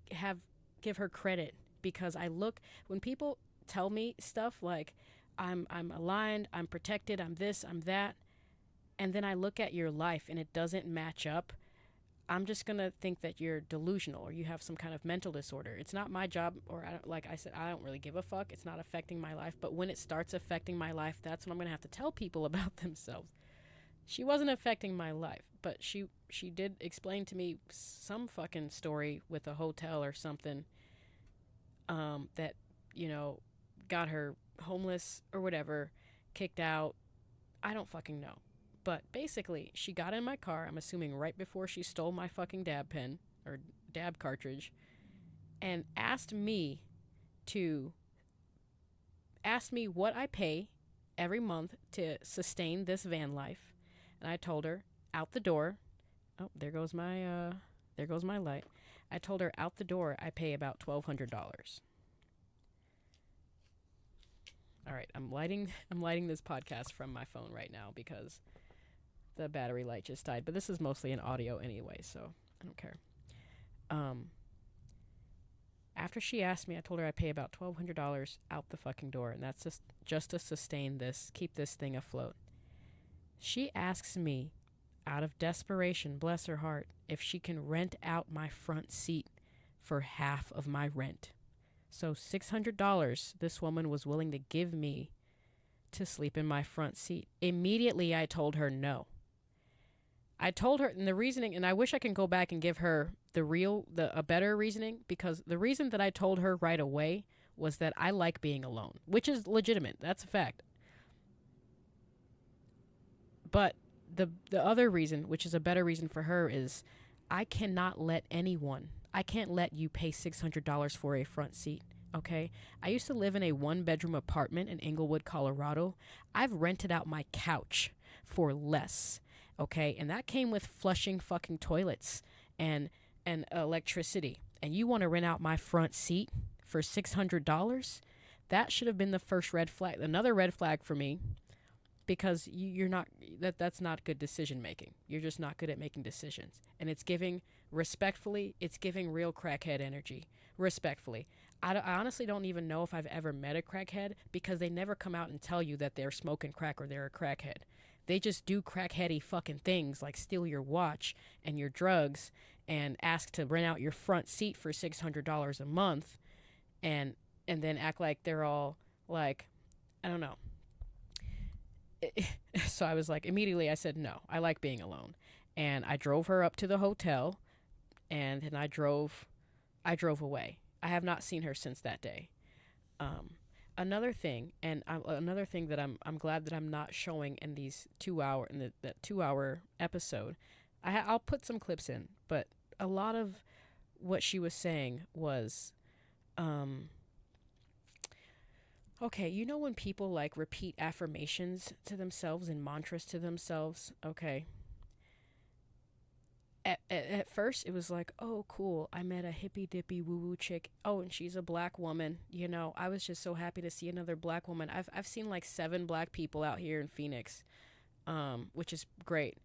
give her credit, because when people tell me stuff like I'm aligned, I'm protected, I'm this, I'm that, and then I look at your life and it doesn't match up, I'm just going to think that you're delusional or you have some kind of mental disorder. It's not my job, or like I said, I don't really give a fuck. It's not affecting my life. But when it starts affecting my life, that's when I'm going to have to tell people about themselves. She wasn't affecting my life, but she did explain to me some fucking story with a hotel or something that, you know, got her homeless or whatever, kicked out. I don't fucking know. But basically, she got in my car, I'm assuming right before she stole my fucking dab pen or dab cartridge, and asked me what I pay every month to sustain this van life. And I told her out the door, oh, there goes my light. I told her out the door I pay about $1,200. All right, I'm lighting this podcast from my phone right now because the battery light just died, but this is mostly an audio anyway, so I don't care. After she asked me, I told her I pay about $1,200 out the fucking door, and that's just to sustain this, keep this thing afloat. She asks me, out of desperation, bless her heart, if she can rent out my front seat for half of my rent. So $600 this woman was willing to give me to sleep in my front seat. Immediately, I told her no. I told her, and the reasoning, and I wish I can go back and give her a better reasoning, because the reason that I told her right away was that I like being alone, which is legitimate. That's a fact. But the other reason, which is a better reason for her, is I can't let you pay $600 for a front seat. Okay. I used to live in a 1-bedroom apartment in Englewood, Colorado. I've rented out my couch for less. Okay. And that came with flushing fucking toilets and electricity. And you want to rent out my front seat for $600? That should have been the first red flag. Another red flag for me, because you're not, that's not good decision making. You're just not good at making decisions. And it's giving, respectfully, it's giving real crackhead energy. Respectfully. I honestly don't even know if I've ever met a crackhead, because they never come out and tell you that they're smoking crack or they're a crackhead. They just do crackheady fucking things like steal your watch and your drugs and ask to rent out your front seat for $600 a month and then act like they're all like, I don't know. So I was like, immediately I said, no, I like being alone. And I drove her up to the hotel, and then I drove away. I have not seen her since that day. Another thing that I'm glad that I'm not showing in these 2-hour episode. I'll put some clips in, but a lot of what she was saying was, okay, you know when people like repeat affirmations to themselves and mantras to themselves, okay? At first, it was like, oh, cool, I met a hippy-dippy woo-woo chick. Oh, and she's a black woman. You know, I was just so happy to see another black woman. I've seen like 7 black people out here in Phoenix, which is great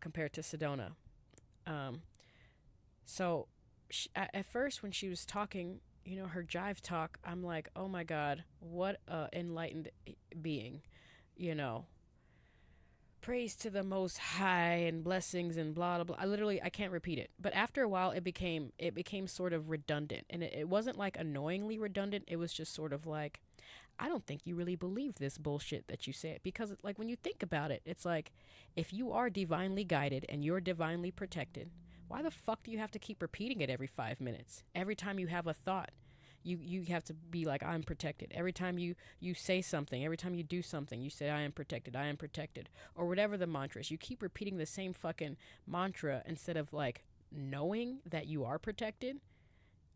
compared to Sedona. So at first, when she was talking, you know, her jive talk, I'm like, oh my God, what a enlightened being, you know. Praise to the Most High and blessings and blah, blah, blah. I can't repeat it. But after a while, it became sort of redundant. And it wasn't like annoyingly redundant. It was just sort of like, I don't think you really believe this bullshit that you say. Because like when you think about it, it's like, if you are divinely guided and you're divinely protected, why the fuck do you have to keep repeating it every 5 minutes? Every time you have a thought, you have to be like, I'm protected. Every time you say something, every time you do something, you say, I am protected, or whatever the mantra is. You keep repeating the same fucking mantra instead of like knowing that you are protected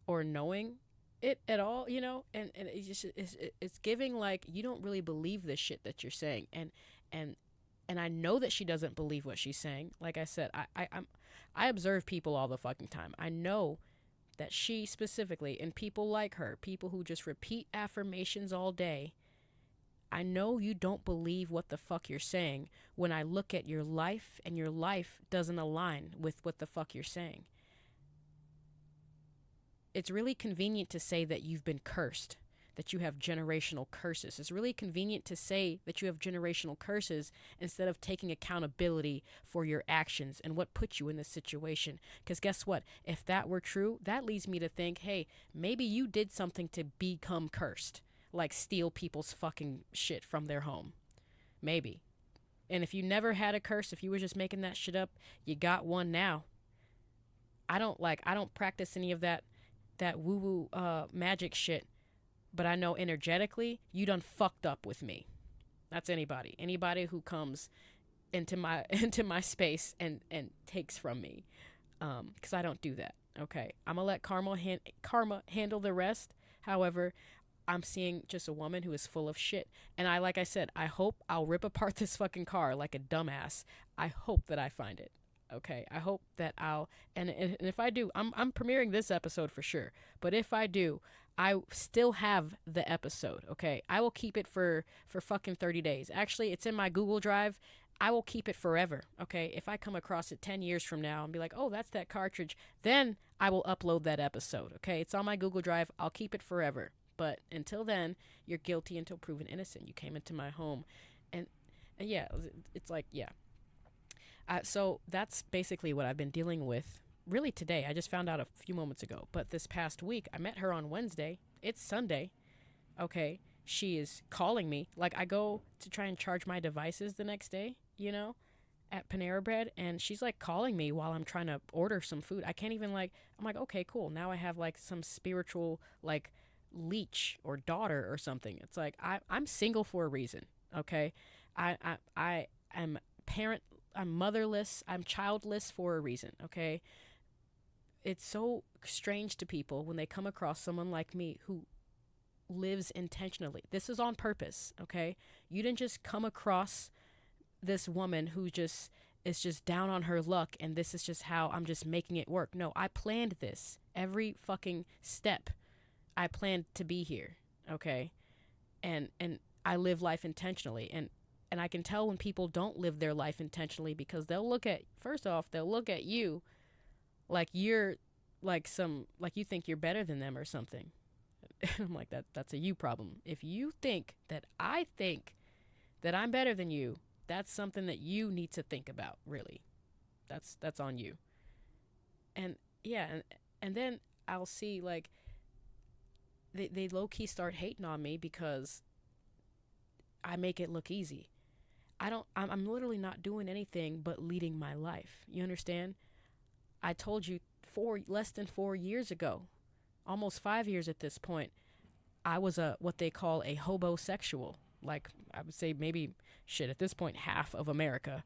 or knowing it at all, you know. And it's just it's giving like you don't really believe this shit that you're saying. And I know that she doesn't believe what she's saying. Like I said, I observe people all the fucking time. I know that she specifically, and people like her, people who just repeat affirmations all day, I know you don't believe what the fuck you're saying when I look at your life and your life doesn't align with what the fuck you're saying. It's really convenient to say that you've been cursed, that you have generational curses. It's really convenient to say that you have generational curses instead of taking accountability for your actions and what put you in this situation. Because guess what? If that were true, that leads me to think, hey, maybe you did something to become cursed, like steal people's fucking shit from their home. Maybe. And if you never had a curse, if you were just making that shit up, you got one now. I don't practice any of that woo-woo magic shit, but I know energetically you done fucked up with me. That's anybody who comes into my space and takes from me, because I don't do that. Okay, I'm gonna let karma handle the rest. However, I'm seeing just a woman who is full of shit, and like I said, I hope I'll rip apart this fucking car like a dumbass. I hope that I find it. Okay, I hope that and if I do, I'm premiering this episode for sure. But if I do, I still have the episode. Okay, I will keep it for fucking 30 days. Actually, it's in my Google Drive. I will keep it forever. Okay, if I come across it 10 years from now and be like, oh, that's that cartridge, then I will upload that episode. Okay, it's on my Google Drive. I'll keep it forever. But until then, you're guilty until proven innocent. You came into my home, and yeah, it's like, yeah. So that's basically what I've been dealing with really today. I just found out a few moments ago. But this past week, I met her on Wednesday. It's Sunday. Okay. She is calling me. Like, I go to try and charge my devices the next day, at Panera Bread. And she's like calling me while I'm trying to order some food. I can't even I'm like, okay, cool. Now I have like some spiritual leech or daughter or something. It's like, I'm single for a reason. Okay. I am I'm motherless. I'm childless for a reason, okay? It's so strange to people when they come across someone like me who lives intentionally. This is on purpose, okay? You didn't just come across this woman who is just down on her luck and this is just how I'm just making it work. No, I planned this. Every fucking step I planned to be here, okay? And I live life intentionally. And I can tell when people don't live their life intentionally because first off, they'll look at you like you're like you think you're better than them or something. And I'm like, that's a you problem. If you think that I think that I'm better than you, that's something that you need to think about, really. That's on you. And yeah, and then I'll see they low-key start hating on me because I make it look easy. I'm literally not doing anything but leading my life. You understand? I told you less than 4 years ago, almost 5 years at this point, I was what they call a hobosexual. Like, I would say maybe, at this point, half of America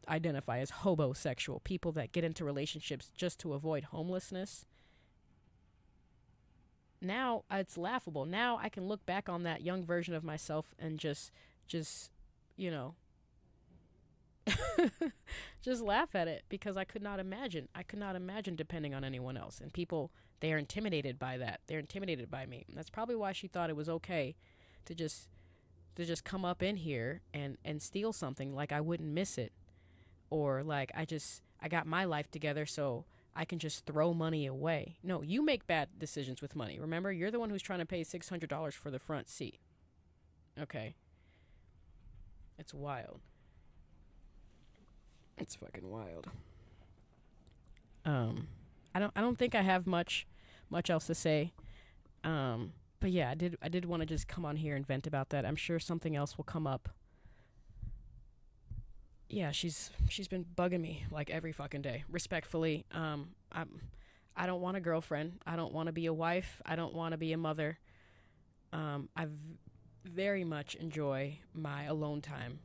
identify as hobosexual. People that get into relationships just to avoid homelessness. Now, it's laughable. Now I can look back on that young version of myself and just just laugh at it because I could not imagine depending on anyone else. And people, they are intimidated by that. They're intimidated by me. And that's probably why she thought it was okay to just come up in here and steal something like I wouldn't miss it. Or like I got my life together so I can just throw money away. No, you make bad decisions with money. Remember, you're the one who's trying to pay $600 for the front seat. Okay. It's wild. It's fucking wild. I don't think I have much else to say. But yeah, I did want to just come on here and vent about that. I'm sure something else will come up. Yeah, she's been bugging me like every fucking day. Respectfully, I don't want a girlfriend. I don't want to be a wife. I don't want to be a mother. I very much enjoy my alone time.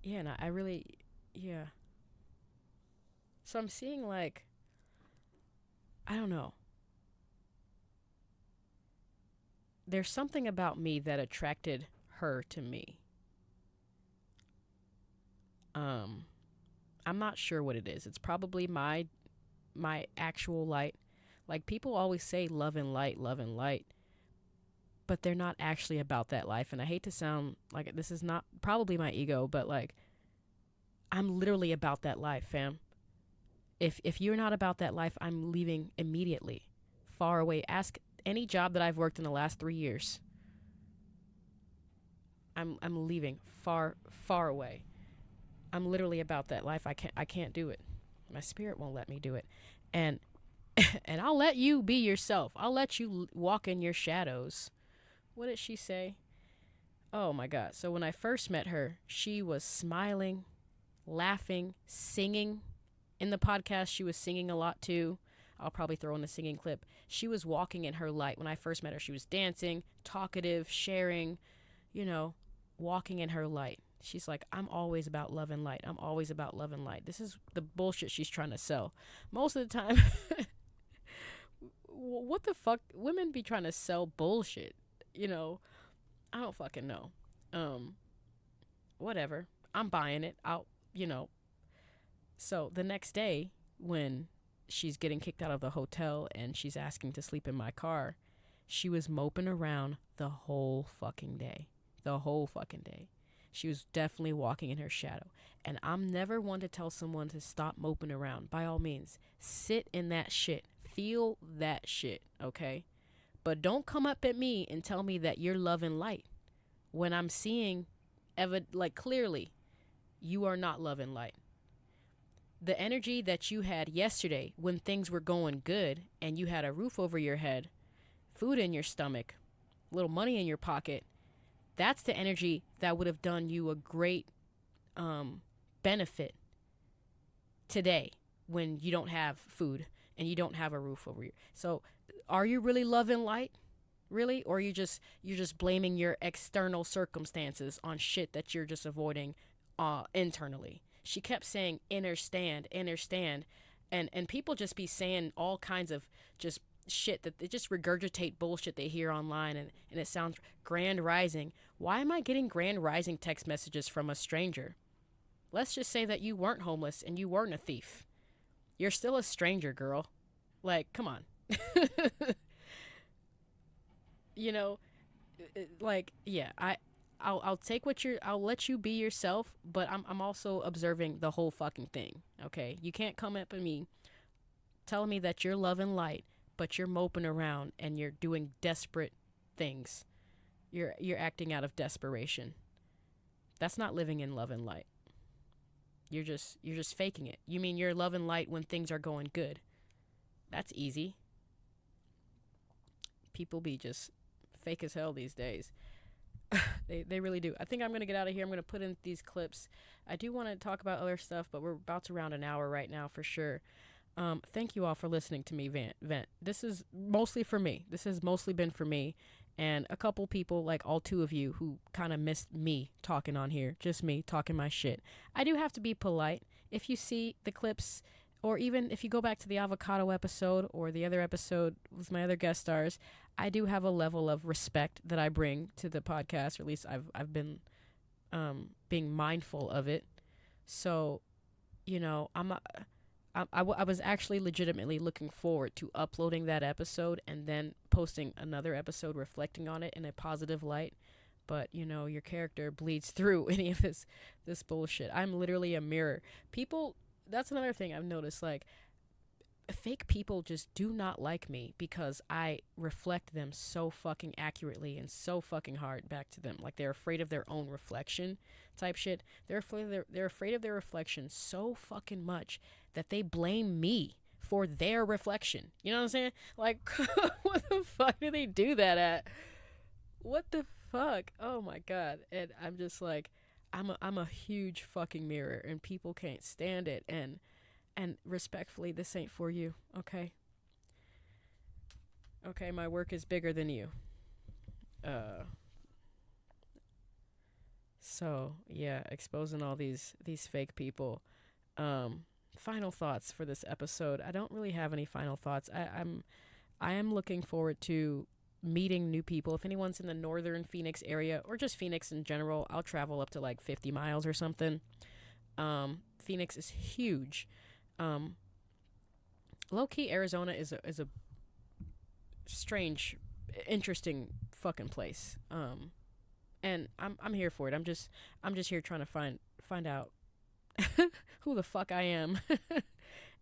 Yeah, and I really, yeah. So I'm seeing I don't know. There's something about me that attracted her to me. I'm not sure what it is. It's probably my actual light. Like, people always say love and light, but they're not actually about that life. And I hate to sound like this is not probably my ego, but I'm literally about that life, fam. If you're not about that life, I'm leaving immediately. far away. Ask any job that I've worked in the last 3 years. I'm leaving far, far away. I'm literally about that life. I can't do it. My spirit won't let me do it. And and I'll let you be yourself. I'll let you walk in your shadows. What did she say? Oh my God. So when I first met her, she was smiling, laughing, singing. In the podcast, she was singing a lot too. I'll probably throw in a singing clip. She was walking in her light. When I first met her, she was dancing, talkative, sharing, you know, walking in her light. She's like, I'm always about love and light. I'm always about love and light. This is the bullshit she's trying to sell. Most of the time, what the fuck? Women be trying to sell bullshit, you know? I don't fucking know. Whatever. I'm buying it. So the next day when she's getting kicked out of the hotel and she's asking to sleep in my car, she was moping around the whole fucking day. The whole fucking day. She was definitely walking in her shadow. And I'm never one to tell someone to stop moping around. By all means, sit in that shit. Feel that shit, okay? But don't come up at me and tell me that you're love and light when I'm seeing, clearly, you are not love and light. The energy that you had yesterday when things were going good and you had a roof over your head, food in your stomach, little money in your pocket, that's the energy that would have done you a great benefit today when you don't have food and you don't have a roof over you. So are you really love and light? Really? Or you're just blaming your external circumstances on shit that you're just avoiding internally? She kept saying inner stand, and people just be saying all kinds of just shit that they just regurgitate bullshit they hear online, and it sounds grand rising. Why am I getting grand rising text messages from a stranger? Let's just say that you weren't homeless and you weren't a thief. You're still a stranger, girl. Like, come on. You know, like, yeah, I'll take I'll let you be yourself, but I'm also observing the whole fucking thing. Okay, you can't come up at me telling me that you're love and light, but you're moping around and you're doing desperate things. You're acting out of desperation. That's not living in love and light. You're just faking it. You mean you're love and light when things are going good? That's easy. People be just fake as hell these days. They really do. I think I'm going to get out of here. I'm going to put in these clips. I do want to talk about other stuff, but we're about to round an hour right now for sure. Thank you all for listening to me vent. This is mostly for me. This has mostly been for me and a couple people, like all two of you, who kind of missed me talking on here. Just me talking my shit. I do have to be polite. If you see the clips, or even if you go back to the Avocado episode or the other episode with my other guest stars, I do have a level of respect that I bring to the podcast, or at least I've been being mindful of it. So, you know, I was actually legitimately looking forward to uploading that episode and then posting another episode reflecting on it in a positive light. But, you know, your character bleeds through any of this bullshit. I'm literally a mirror. People, that's another thing I've noticed, like, fake people just do not like me because I reflect them so fucking accurately and so fucking hard back to them. Like, they're afraid of their own reflection type shit. They're afraid of their reflection so fucking much that they blame me for their reflection. You know what I'm saying? Like, what the fuck do they do that at? What the fuck? Oh my God. And I'm just like, I'm a huge fucking mirror and people can't stand it. And respectfully, this ain't for you, okay? Okay, my work is bigger than you. So, yeah, exposing all these fake people. Final thoughts for this episode. I don't really have any final thoughts. I am looking forward to meeting new people. If anyone's in the northern Phoenix area, or just Phoenix in general, I'll travel up to like 50 miles or something. Phoenix is huge. Low-key, Arizona is a strange, interesting fucking place. And I'm here for it. I'm just here trying to find out who the fuck I am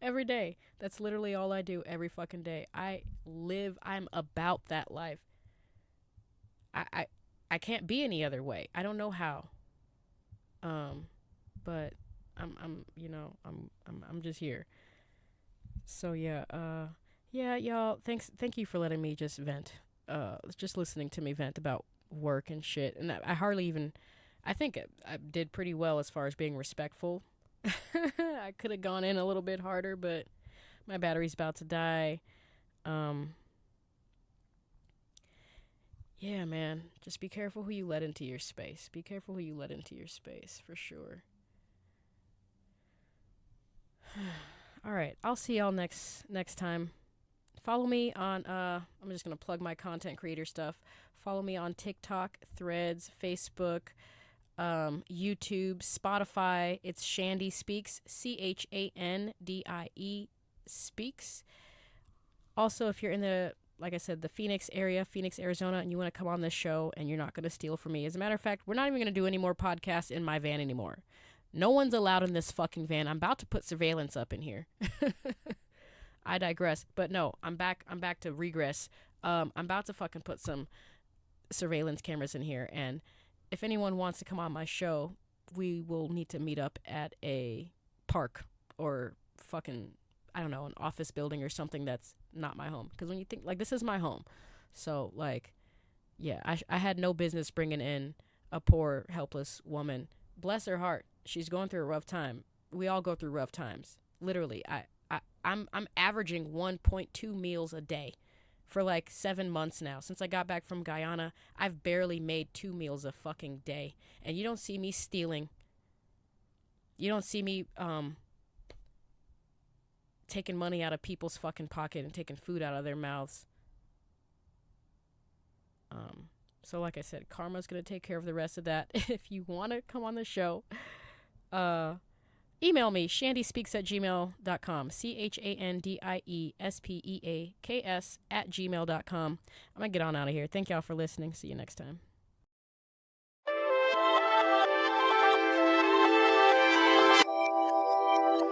every day. That's literally all I do every fucking day. I'm about that life. I can't be any other way. I don't know how. But I'm just here. So yeah, y'all, thank you for letting me just vent. Just listening to me vent about work and shit. And I think I did pretty well as far as being respectful. I could have gone in a little bit harder, but my battery's about to die. Yeah, man, just be careful who you let into your space. Be careful who you let into your space, for sure. All right, I'll see y'all next time. Follow me on, I'm just going to plug my content creator stuff. Follow me on TikTok, Threads, Facebook, YouTube, Spotify. It's Chandie Speaks, CHANDIE Speaks. Also, if you're in the, like I said, the Phoenix area, Phoenix, Arizona, and you want to come on this show and you're not going to steal from me. As a matter of fact, we're not even going to do any more podcasts in my van anymore. No one's allowed in this fucking van. I'm about to put surveillance up in here. I digress. But no, I'm back to regress. I'm about to fucking put some surveillance cameras in here. And if anyone wants to come on my show, we will need to meet up at a park or fucking, I don't know, an office building or something that's not my home. Because when you think, like, this is my home. So, like, yeah, I had no business bringing in a poor, helpless woman. Bless her heart. She's going through a rough time. We all go through rough times. Literally, I'm averaging 1.2 meals a day for like 7 months now. Since I got back from Guyana, I've barely made 2 meals a fucking day. And you don't see me stealing. You don't see me taking money out of people's fucking pocket and taking food out of their mouths. So like I said, karma's going to take care of the rest of that. If you want to come on the show, email me, chandiespeaks@gmail.com, CHANDIESPEAKS @gmail.com. I'm going to get on out of here. Thank y'all for listening. See you next time.